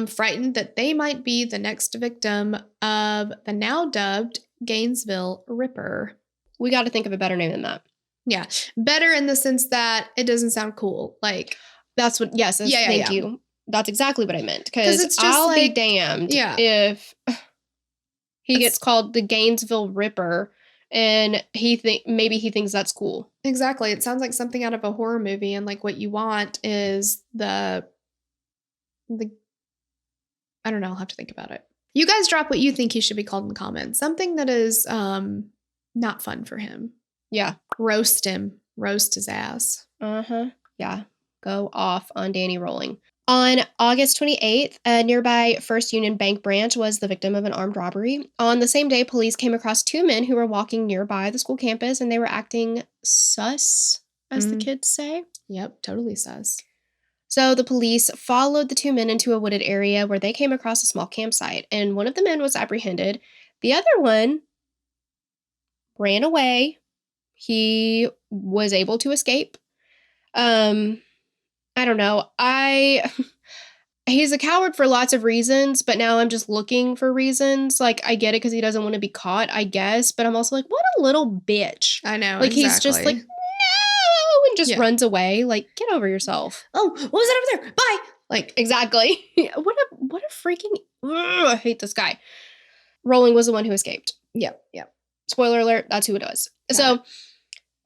frightened that they might be the next victim of the now dubbed Gainesville Ripper. We got to think of a better name than that. Yeah. Better in the sense that it doesn't sound cool. That's what, yes, thank you. That's exactly what I meant. Because I'll be damned if he gets called the Gainesville Ripper and maybe he thinks that's cool. Exactly. It sounds like something out of a horror movie, and what you want is the I don't know, I'll have to think about it. You guys drop what you think he should be called in the comments. Something that is not fun for him. Yeah. Roast him. Roast his ass. Uh-huh. Yeah. Go off on Danny Rolling. On August 28th, a nearby First Union Bank branch was the victim of an armed robbery. On the same day, police came across 2 men who were walking nearby the school campus, and they were acting sus, as the kids say. Yep, totally sus. So the police followed the 2 men into a wooded area where they came across a small campsite, and one of the men was apprehended. The other one ran away. He was able to escape. I don't know. He's a coward for lots of reasons, but now I'm just looking for reasons. I get it because he doesn't want to be caught, I guess, but I'm also what a little bitch. I know, exactly. He's just no, and just runs away. Get over yourself. Oh, what was that over there? Bye. Exactly. What a freaking, I hate this guy. Rolling was the one who escaped. Yep. Spoiler alert, that's who it was. So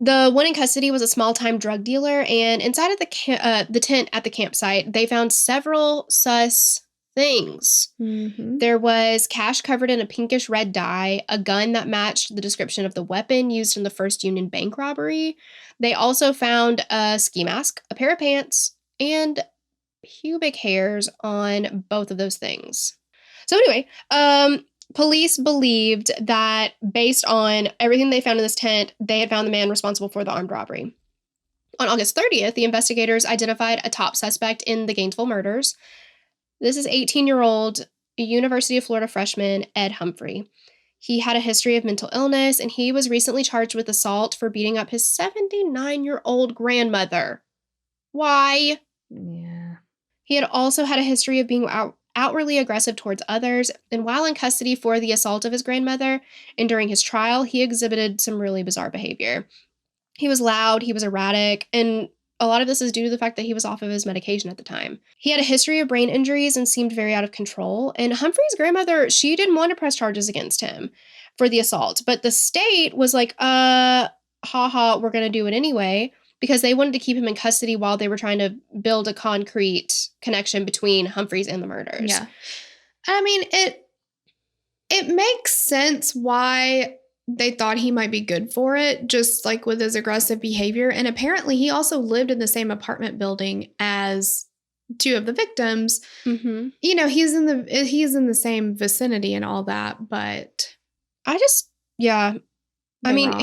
the one in custody was a small-time drug dealer, and inside of the tent at the campsite, they found several sus things. Mm-hmm. There was cash covered in a pinkish red dye, a gun that matched the description of the weapon used in the first Union Bank robbery. They also found a ski mask, a pair of pants, and pubic hairs on both of those things. So anyway, police believed that based on everything they found in this tent, they had found the man responsible for the armed robbery. On August 30th, the investigators identified a top suspect in the Gainesville murders. This is 18-year-old University of Florida freshman Ed Humphrey. He had a history of mental illness, and he was recently charged with assault for beating up his 79-year-old grandmother. Why? Yeah. He had also had a history of being outwardly aggressive towards others, and while in custody for the assault of his grandmother and during his trial, he exhibited some really bizarre behavior. He was loud, he was erratic, and a lot of this is due to the fact that he was off of his medication at the time. He had a history of brain injuries and seemed very out of control, and Humphrey's grandmother, she didn't want to press charges against him for the assault, but the state was like, we're going to do it anyway, because they wanted to keep him in custody while they were trying to build a concrete connection between Humphreys and the murders. Yeah. I mean, it makes sense why they thought he might be good for it, just like with his aggressive behavior. And apparently he also lived in the same apartment building as two of the victims. Mm-hmm. You know, he's in the same vicinity and all that, but I mean, wrong.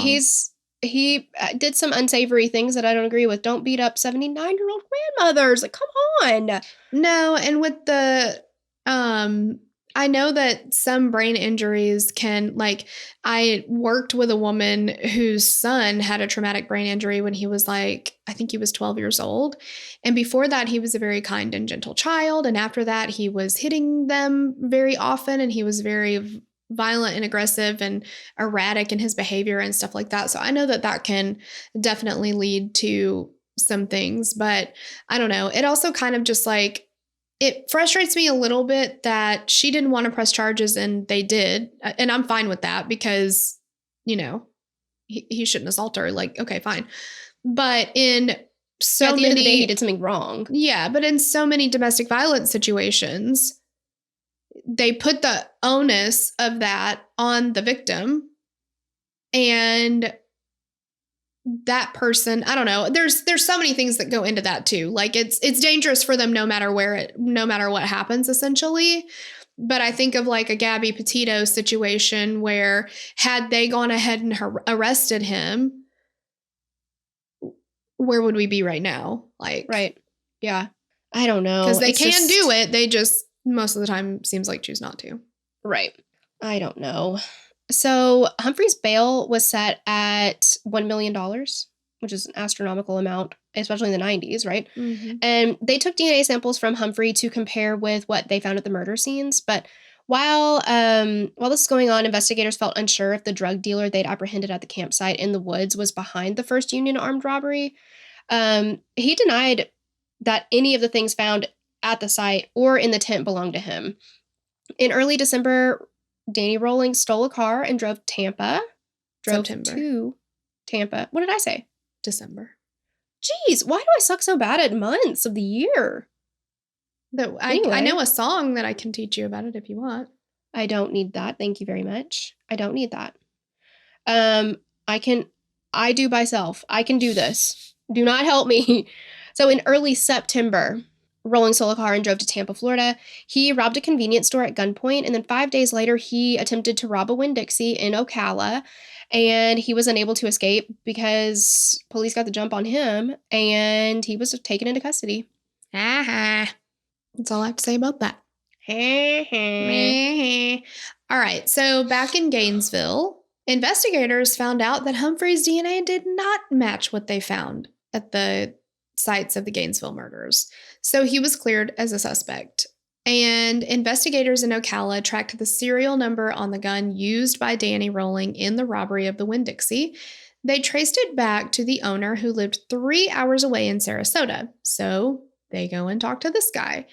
he did some unsavory things that I don't agree with. Don't beat up 79-year-old grandmothers. Like, come on. No, and with the I know that some brain injuries can, like, I worked with a woman whose son had a traumatic brain injury when he was I think he was 12 years old. And before that, he was a very kind and gentle child. And after that, he was hitting them very often, and he was very violent and aggressive and erratic in his behavior and stuff like that. So I know that that can definitely lead to some things, but I don't know. It also kind of just it frustrates me a little bit that she didn't want to press charges and they did. And I'm fine with that because, you know, he shouldn't assault her. Like, okay, fine. But in so at the many, end of the day, he did something wrong. Yeah, but in so many domestic violence situations, they put the onus of that on the victim, and that person, I don't know. There's so many things that go into that too. Like it's dangerous for them no matter what happens, essentially. But I think of like a Gabby Petito situation where had they gone ahead and arrested him, where would we be right now? Like, right. Yeah. I don't know. Because they can do it. They just most of the time seems like choose not to. Right. I don't know. So Humphrey's bail was set at $1 million, which is an astronomical amount, especially in the 90s, right? Mm-hmm. And they took DNA samples from Humphrey to compare with what they found at the murder scenes. But while this is going on, investigators felt unsure if the drug dealer they'd apprehended at the campsite in the woods was behind the first Union armed robbery. He denied that any of the things found at the site or in the tent belonged to him. In early December, Danny Rawlings stole a car and drove to Tampa. What did I say? December. Jeez, why do I suck so bad at months of the year? Anyway. I know a song that I can teach you about it if you want. I don't need that. Thank you very much. I don't need that. I do myself. I can do this. Do not help me. So in early September, Rawlings stole a car and drove to Tampa, Florida. He robbed a convenience store at gunpoint, and then 5 days later, he attempted to rob a Winn-Dixie in Ocala, and he was unable to escape because police got the jump on him, and he was taken into custody. That's all I have to say about that. All right, so back in Gainesville, investigators found out that Humphrey's DNA did not match what they found at the sites of the Gainesville murders. So he was cleared as a suspect. And investigators in Ocala tracked the serial number on the gun used by Danny Rawlings in the robbery of the Winn-Dixie. They traced it back to the owner who lived 3 hours away in Sarasota. So they go and talk to this guy.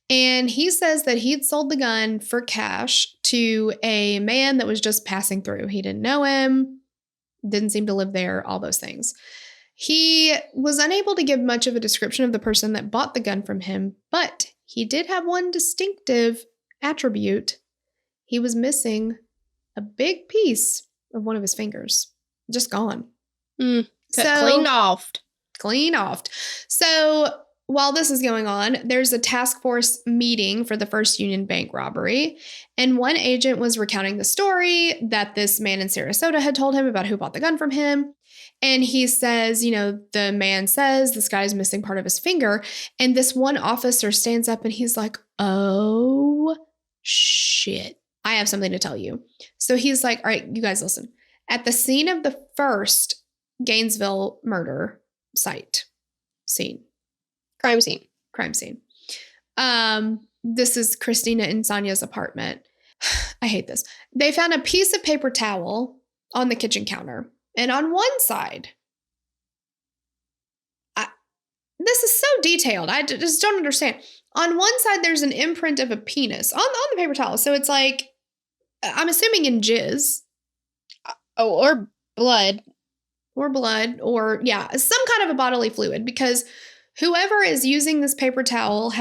And he says that he'd sold the gun for cash to a man that was just passing through. He didn't know him, didn't seem to live there, all those things. He was unable to give much of a description of the person that bought the gun from him, but he did have one distinctive attribute. He was missing a big piece of one of his fingers. Just gone. Cleaned off. Clean off. So while this is going on, there's a task force meeting for the First Union Bank robbery. And one agent was recounting the story that this man in Sarasota had told him about who bought the gun from him. And he says, the man says this guy's missing part of his finger. And this one officer stands up and he's like, oh, shit. I have something to tell you. So he's like, all right, you guys listen. At the scene of the first Gainesville murder crime scene. This is Christina and Sonia's apartment. I hate this. They found a piece of paper towel on the kitchen counter. And on one side, this is so detailed. I just don't understand. On one side, there's an imprint of a penis on the paper towel. So it's like, I'm assuming in jizz. Or blood. Or some kind of a bodily fluid, because whoever is using this paper towel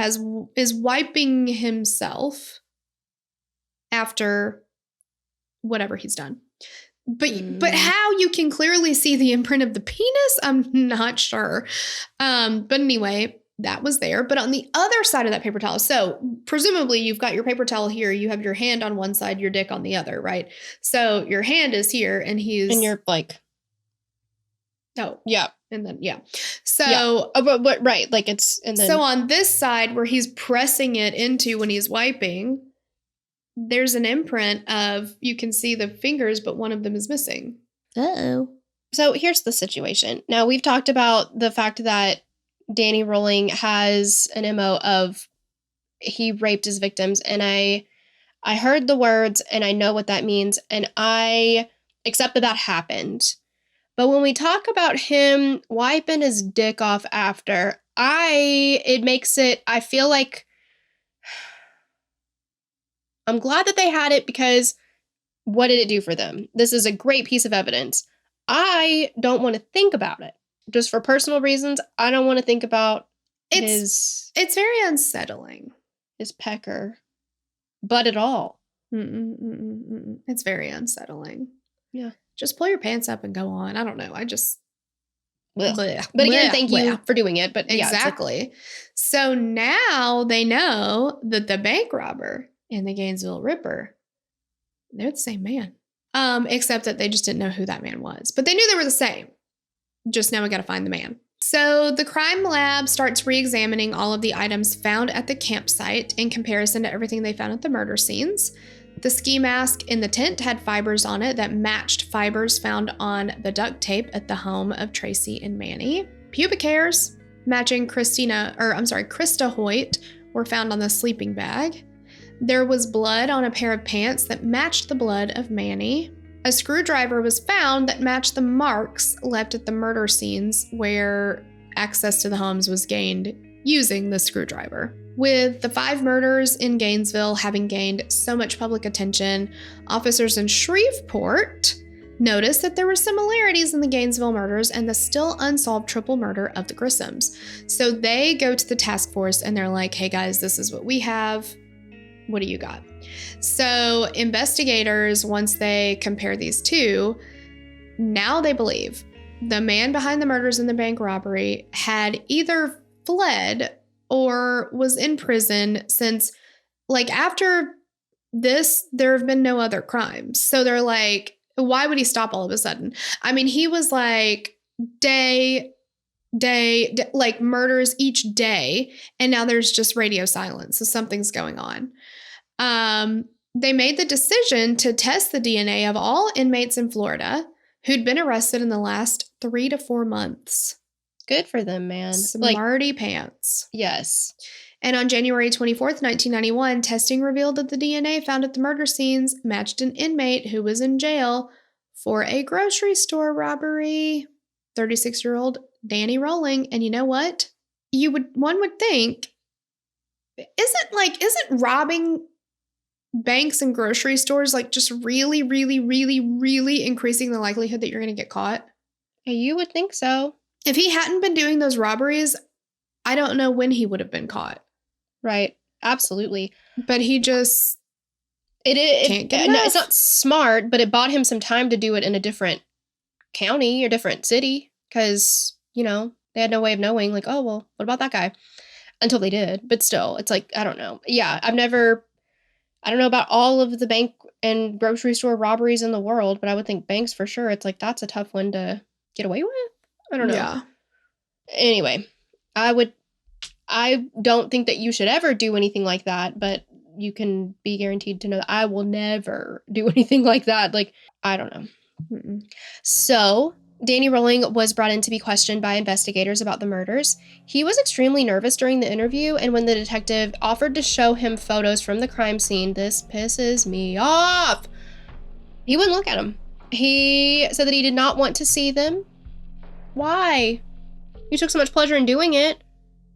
is wiping himself after whatever he's done. But how you can clearly see the imprint of the penis, I'm not sure. But anyway, that was there. But on the other side of that paper towel, so presumably you've got your paper towel here, you have your hand on one side, your dick on the other, right? So your hand is here and you're like, oh, yeah. And then, yeah. So, yeah. But right. Like it's, and then. So on this side where he's pressing it into when he's wiping, there's an imprint of, you can see the fingers, but one of them is missing. Uh-oh. So here's the situation. Now we've talked about the fact that Danny Rolling has an MO of he raped his victims. And I heard the words and I know what that means. And I accept that happened. But when we talk about him wiping his dick off after, I feel like I'm glad that they had it, because what did it do for them? This is a great piece of evidence. I don't want to think about it. Just for personal reasons, I don't want to think about It's very unsettling. His pecker. But at all. It's very unsettling. Yeah. Just pull your pants up and go on. I don't know. I just... Blech. But again, thank you for doing it. But exactly. Yeah, so now they know that the bank robber and the Gainesville Ripper, they're the same man. Except that they just didn't know who that man was. But they knew they were the same. Just now we got to find the man. So the crime lab starts re-examining all of the items found at the campsite in comparison to everything they found at the murder scenes. The ski mask in the tent had fibers on it that matched fibers found on the duct tape at the home of Tracy and Manny. Pubic hairs matching Krista Hoyt were found on the sleeping bag. There was blood on a pair of pants that matched the blood of Manny. A screwdriver was found that matched the marks left at the murder scenes where access to the homes was gained using the screwdriver. With the 5 murders in Gainesville having gained so much public attention, officers in Shreveport noticed that there were similarities in the Gainesville murders and the still unsolved triple murder of the Grissoms. So they go to the task force and they're like, hey guys, this is what we have. What do you got? So investigators, once they compare these two, now they believe the man behind the murders and the bank robbery had either fled or was in prison since, after this, there have been no other crimes. So they're like, why would he stop all of a sudden? I mean, he was day, murders each day, and now there's just radio silence. So something's going on. They made the decision to test the DNA of all inmates in Florida who'd been arrested in the last 3 to 4 months. Good for them, man. Smarty pants. Yes. And on January 24th, 1991, testing revealed that the DNA found at the murder scenes matched an inmate who was in jail for a grocery store robbery. 36-year-old Danny Rolling. And you know what? One would think, isn't robbing banks and grocery stores just really, really, really, really increasing the likelihood that you're going to get caught? You would think so. If he hadn't been doing those robberies, I don't know when he would have been caught. Right. Absolutely. But he just can't get no, enough. it's not smart, but it bought him some time to do it in a different county or different city because, they had no way of knowing, like, oh, well, what about that guy? Until they did. But still, it's like, I don't know. Yeah, I don't know about all of the bank and grocery store robberies in the world, but I would think banks for sure. It's like, that's a tough one to get away with. I don't know. Yeah. Anyway, I don't think that you should ever do anything like that, but you can be guaranteed to know that I will never do anything like that. Like, I don't know. Mm-mm. So, Danny Rolling was brought in to be questioned by investigators about the murders. He was extremely nervous during the interview, and when the detective offered to show him photos from the crime scene, this pisses me off. He wouldn't look at them. He said that he did not want to see them. Why? You took so much pleasure in doing it.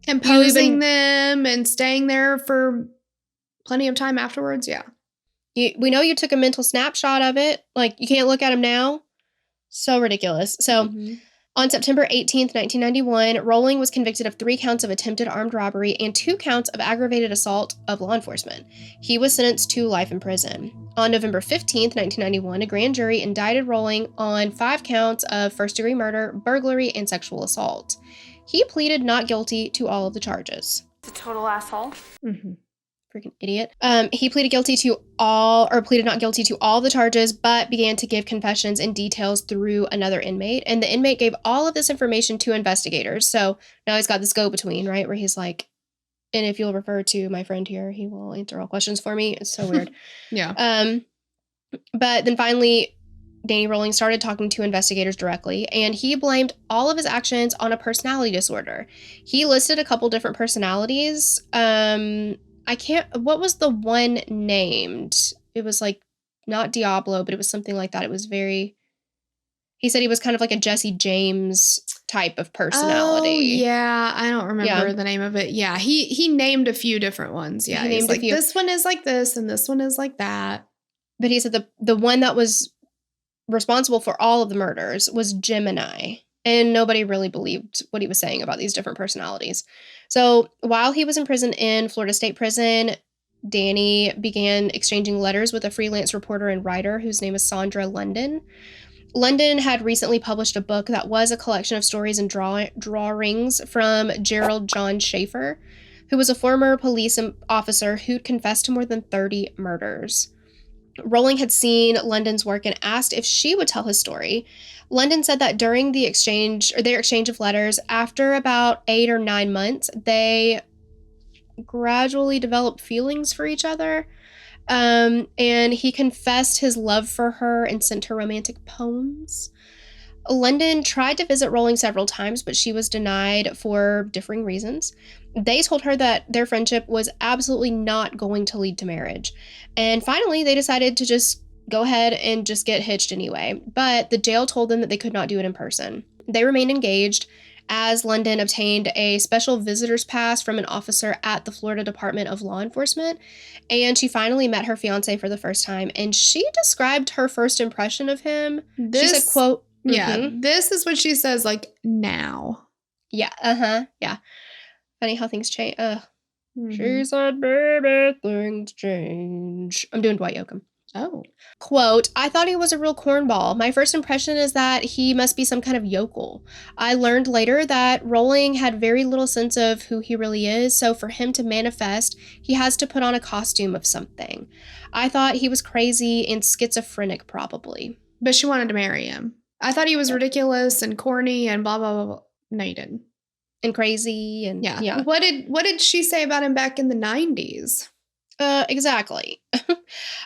And posing them and staying there for plenty of time afterwards, yeah. We know you took a mental snapshot of it. Like, you can't look at them now. So ridiculous. So, on September 18th, 1991, Rolling was convicted of 3 counts of attempted armed robbery and 2 counts of aggravated assault of law enforcement. He was sentenced to life in prison. On November 15th, 1991, a grand jury indicted Rolling on 5 counts of first-degree murder, burglary, and sexual assault. He pleaded not guilty to all of the charges. It's a total asshole. Mm-hmm. Freaking idiot. He pleaded not guilty to all the charges, but began to give confessions and details through another inmate. And the inmate gave all of this information to investigators. So now he's got this go-between, right? Where he's like, and if you'll refer to my friend here, he will answer all questions for me. It's so weird. Yeah. But then finally, Danny Rolling started talking to investigators directly, and he blamed all of his actions on a personality disorder. He listed a couple different personalities. What was the one named? It was like, not Diablo, but it was something like that. It was he said he was kind of like a Jesse James type of personality. Oh, yeah. I don't remember the name of it. Yeah. He named a few different ones. Yeah. He named a few. This one is like this and this one is like that. But he said the one that was responsible for all of the murders was Gemini. And nobody really believed what he was saying about these different personalities. So while he was in prison in Florida State Prison, Danny began exchanging letters with a freelance reporter and writer whose name is Sandra London. London had recently published a book that was a collection of stories and drawings from Gerald John Schaefer, who was a former police officer who'd confessed to more than 30 murders. Rolling had seen London's work and asked if she would tell his story. London said that during their exchange of letters, after about 8 or 9 months, they gradually developed feelings for each other. And he confessed his love for her and sent her romantic poems. London tried to visit Rolling several times, but she was denied for differing reasons. They told her that their friendship was absolutely not going to lead to marriage. And finally, they decided to just go ahead and just get hitched anyway. But the jail told them that they could not do it in person. They remained engaged as London obtained a special visitor's pass from an officer at the Florida Department of Law Enforcement. And she finally met her fiance for the first time. And she described her first impression of him. She said, quote, yeah, this is what she says, like, now. Yeah, yeah. Funny how things change. She said, baby, things change. I'm doing Dwight Yoakam. Oh. Quote, I thought he was a real cornball. My first impression is that he must be some kind of yokel. I learned later that Rolling had very little sense of who he really is, so for him to manifest, he has to put on a costume of something. I thought he was crazy and schizophrenic, probably. But she wanted to marry him. I thought he was ridiculous and corny and blah, blah, blah, blah. No, you didn't. And crazy and yeah. What did she say about him back in the 90s? Exactly.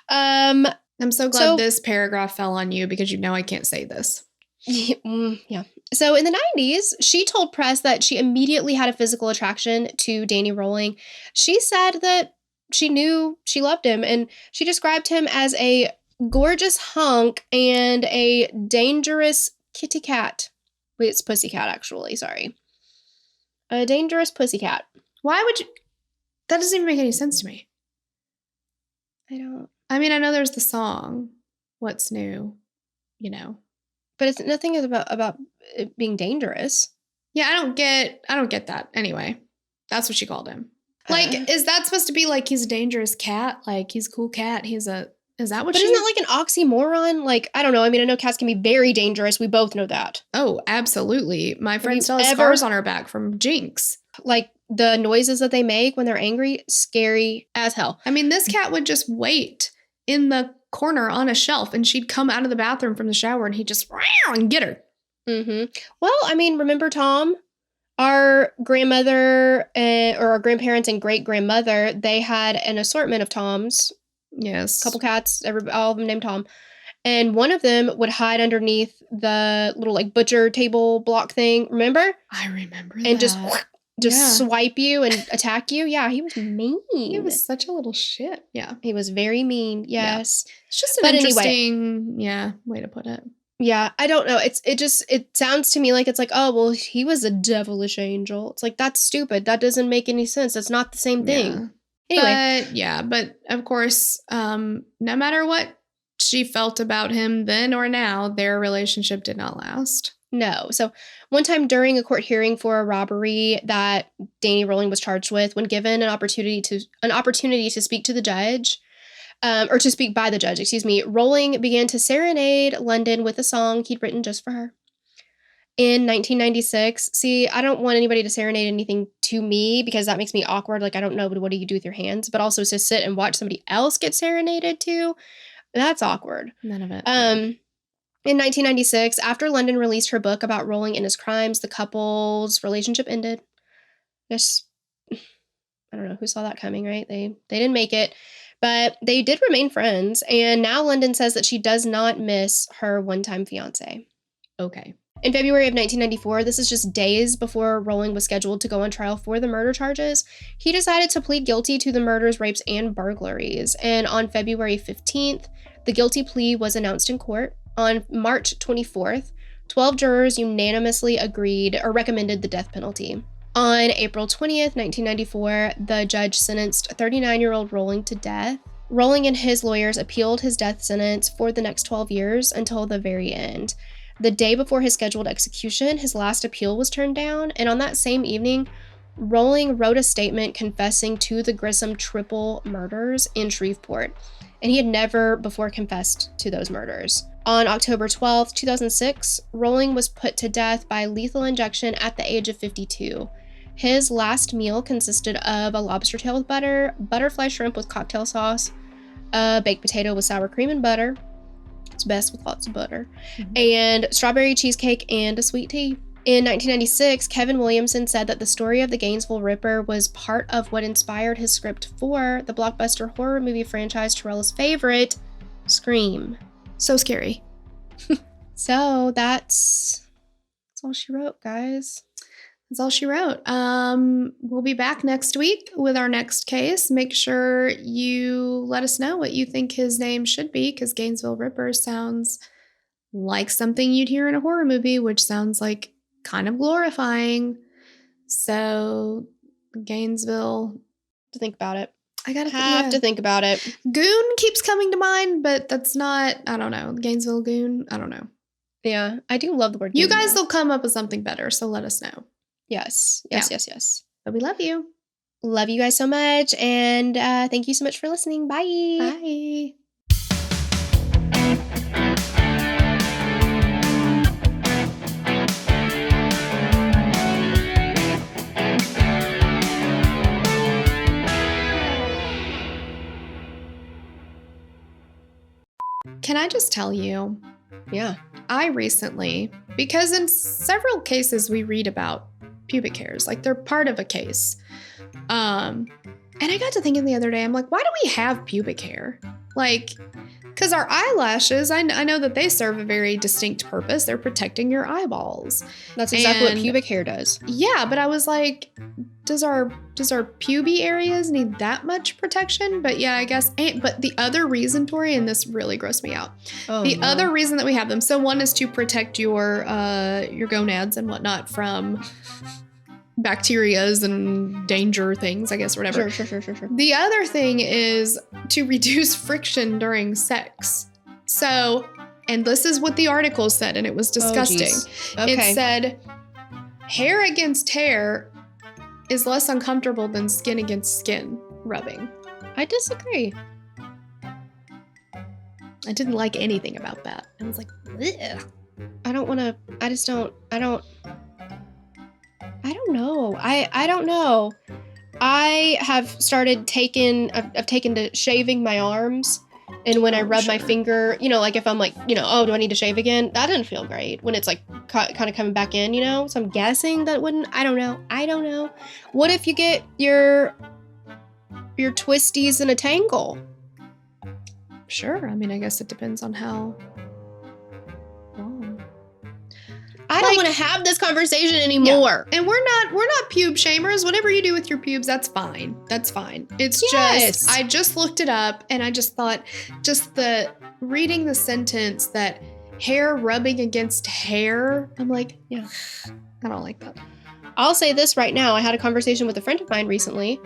I'm so glad this paragraph fell on you because you know I can't say this. Yeah. So in the 90s, she told press that she immediately had a physical attraction to Danny Rolling. She said that she knew she loved him, and she described him as a gorgeous hunk and a dangerous kitty cat. Wait, it's pussycat, actually. Sorry. A dangerous pussycat. Why would you? That doesn't even make any sense to me. I mean, I know there's the song, What's New, you know. But it's nothing about it being dangerous. Yeah, I don't get that. Anyway, that's what she called him. Like, is that supposed to be like he's a dangerous cat? Like, he's a cool cat. Is that what But isn't that like an oxymoron? Like, I don't know. I mean, I know cats can be very dangerous. We both know that. Oh, absolutely. My friend you still has ever- scars on her back from Jinx. Like, the noises that they make when they're angry, scary as hell. I mean, this cat would just wait in the corner on a shelf, and she'd come out of the bathroom from the shower, and he'd just and get her. Mm-hmm. Well, I mean, remember Tom? Our grandmother or our grandparents and great-grandmother, they had an assortment of Toms. Yes. A couple cats, all of them named Tom. And one of them would hide underneath the little like butcher table block thing. Remember? I remember and that. just swipe you and attack you. Yeah, he was mean. He was such a little shit. Yeah. He was very mean. Yes. Yeah. It's just an interesting, way to put it. Yeah, I don't know. It sounds to me like it's like, oh, well, he was a devilish angel. It's like, that's stupid. That doesn't make any sense. That's not the same thing. Yeah. Anyway. But of course, no matter what she felt about him then or now, their relationship did not last. No. So one time during a court hearing for a robbery that Danny Rolling was charged with, when given an opportunity to speak to the judge, or to speak by the judge, Rolling began to serenade London with a song he'd written just for her. In 1996, see, I don't want anybody to serenade anything to me because that makes me awkward. Like, I don't know, what do you do with your hands? But also to sit and watch somebody else get serenaded to, that's awkward. None of it. In 1996, after London released her book about Rolling and his crimes, the couple's relationship ended. I don't know who saw that coming, right? They didn't make it. But they did remain friends, and now London says that she does not miss her one-time fiancé. Okay. In February of 1994, this is just days before Rolling was scheduled to go on trial for the murder charges, he decided to plead guilty to the murders, rapes, and burglaries. And on February 15th, the guilty plea was announced in court. On March 24th, 12 jurors unanimously agreed or recommended the death penalty. On April 20th, 1994, the judge sentenced 39-year-old Rolling to death. Rolling and his lawyers appealed his death sentence for the next 12 years until the very end. The day before his scheduled execution, his last appeal was turned down, and on that same evening, Rolling wrote a statement confessing to the Grissom triple murders in Shreveport, and he had never before confessed to those murders. On October 12, 2006, Rolling was put to death by lethal injection at the age of 52. His last meal consisted of a lobster tail with butter, butterfly shrimp with cocktail sauce, a baked potato with sour cream and butter, it's best with lots of butter, and strawberry cheesecake and a sweet tea. In 1996, Kevin Williamson said that the story of the Gainesville Ripper was part of what inspired his script for the blockbuster horror movie franchise Torella's favorite, Scream. So scary. So that's all she wrote, guys. That's all she wrote. We'll be back next week with our next case. Make sure you let us know what you think his name should be, because Gainesville Ripper sounds like something you'd hear in a horror movie, which sounds like kind of glorifying. So, Gainesville. To think about it. I gotta have to think about it. Goon keeps coming to mind, but that's not, I don't know. Gainesville Goon, I don't know. Yeah, I do love the word You goon, guys though. will come up with something better, so let us know. Yes. But we love you. Love you guys so much, and thank you so much for listening. Bye. Bye. Can I just tell you? Yeah. I recently, because in several cases we read about pubic hairs, like they're part of a case. And I got to thinking the other day, I'm like, why do we have pubic hair? Like, because our eyelashes, I know that they serve a very distinct purpose. They're protecting your eyeballs. That's exactly what pubic hair does. Yeah, but I was like, does our pubic areas need that much protection? But yeah, I guess. But the other reason, Tori, and this really grossed me out. Other reason that we have them. So one is to protect your gonads and whatnot from bacterias and danger things, I guess, or whatever. Sure. The other thing is to reduce friction during sex. So, and this is what the article said, and it was disgusting. Okay. It said, hair against hair, is less uncomfortable than skin against skin rubbing. I disagree. I didn't like anything about that. I was like, ugh. I don't know. I don't know. I have started I've taken to shaving my arms. And when I rub my finger, like if I'm like, oh, do I need to shave again? That didn't feel great when it's like kind of coming back in, So I'm guessing that wouldn't, I don't know. What if you get your twisties in a tangle? Sure. I mean, I guess it depends on how long. I don't want to have this conversation anymore. Yeah. And we're not pube shamers. Whatever you do with your pubes, that's fine. That's fine. It's just, I just looked it up and I just thought, reading the sentence that hair rubbing against hair, I'm like, yeah, I don't like that. I'll say this right now. I had a conversation with a friend of mine recently.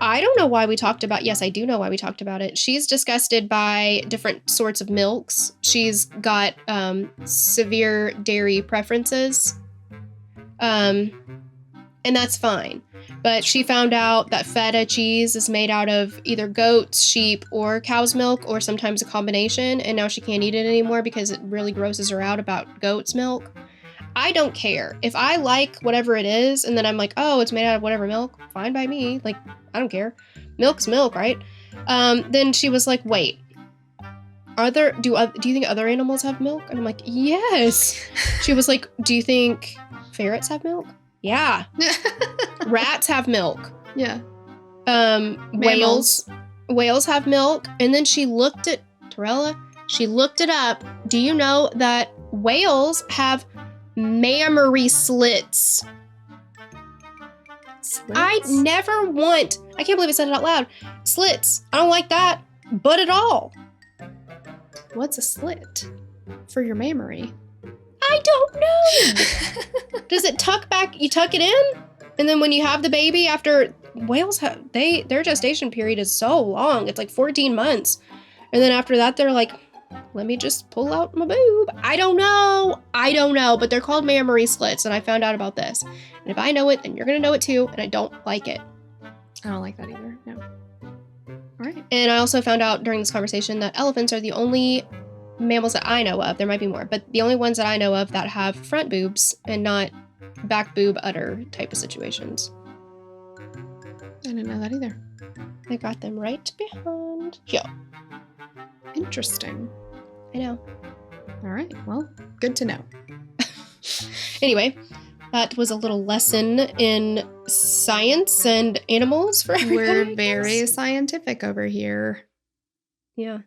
I don't know why we talked about, yes, I do know why we talked about it. She's disgusted by different sorts of milks. She's got severe dairy preferences. And that's fine. But she found out that feta cheese is made out of either goat's, sheep, or cow's milk, or sometimes a combination. And now she can't eat it anymore because it really grosses her out about goat's milk. I don't care. If I like whatever it is, and then I'm like, oh, it's made out of whatever milk, fine by me. Like, I don't care. Milk's milk, right? Then she was like, wait, do you think other animals have milk? And I'm like, yes. She was like, do you think ferrets have milk? Yeah. Rats have milk. Yeah. Whales have milk. And then she looked it up. Do you know that whales have mammary slits? I can't believe I said it out loud. Slits. I don't like that, but at all. What's a slit for your mammary? I don't know. Does it tuck back? You tuck it in? And then when you have the baby, after whales their gestation period is so long. It's like 14 months. And then after that, they're like, let me just pull out my boob. I don't know, but they're called mammary slits, and I found out about this. And if I know it, then you're gonna know it too, and I don't like it. I don't like that either, no. All right. And I also found out during this conversation that elephants are the only mammals that I know of, there might be more, but the only ones that I know of that have front boobs and not back boob udder type of situations. I didn't know that either. I got them right behind here. Interesting. I know. All right. Well, good to know. Anyway, that was a little lesson in science and animals for everybody. We're very scientific over here. Yeah.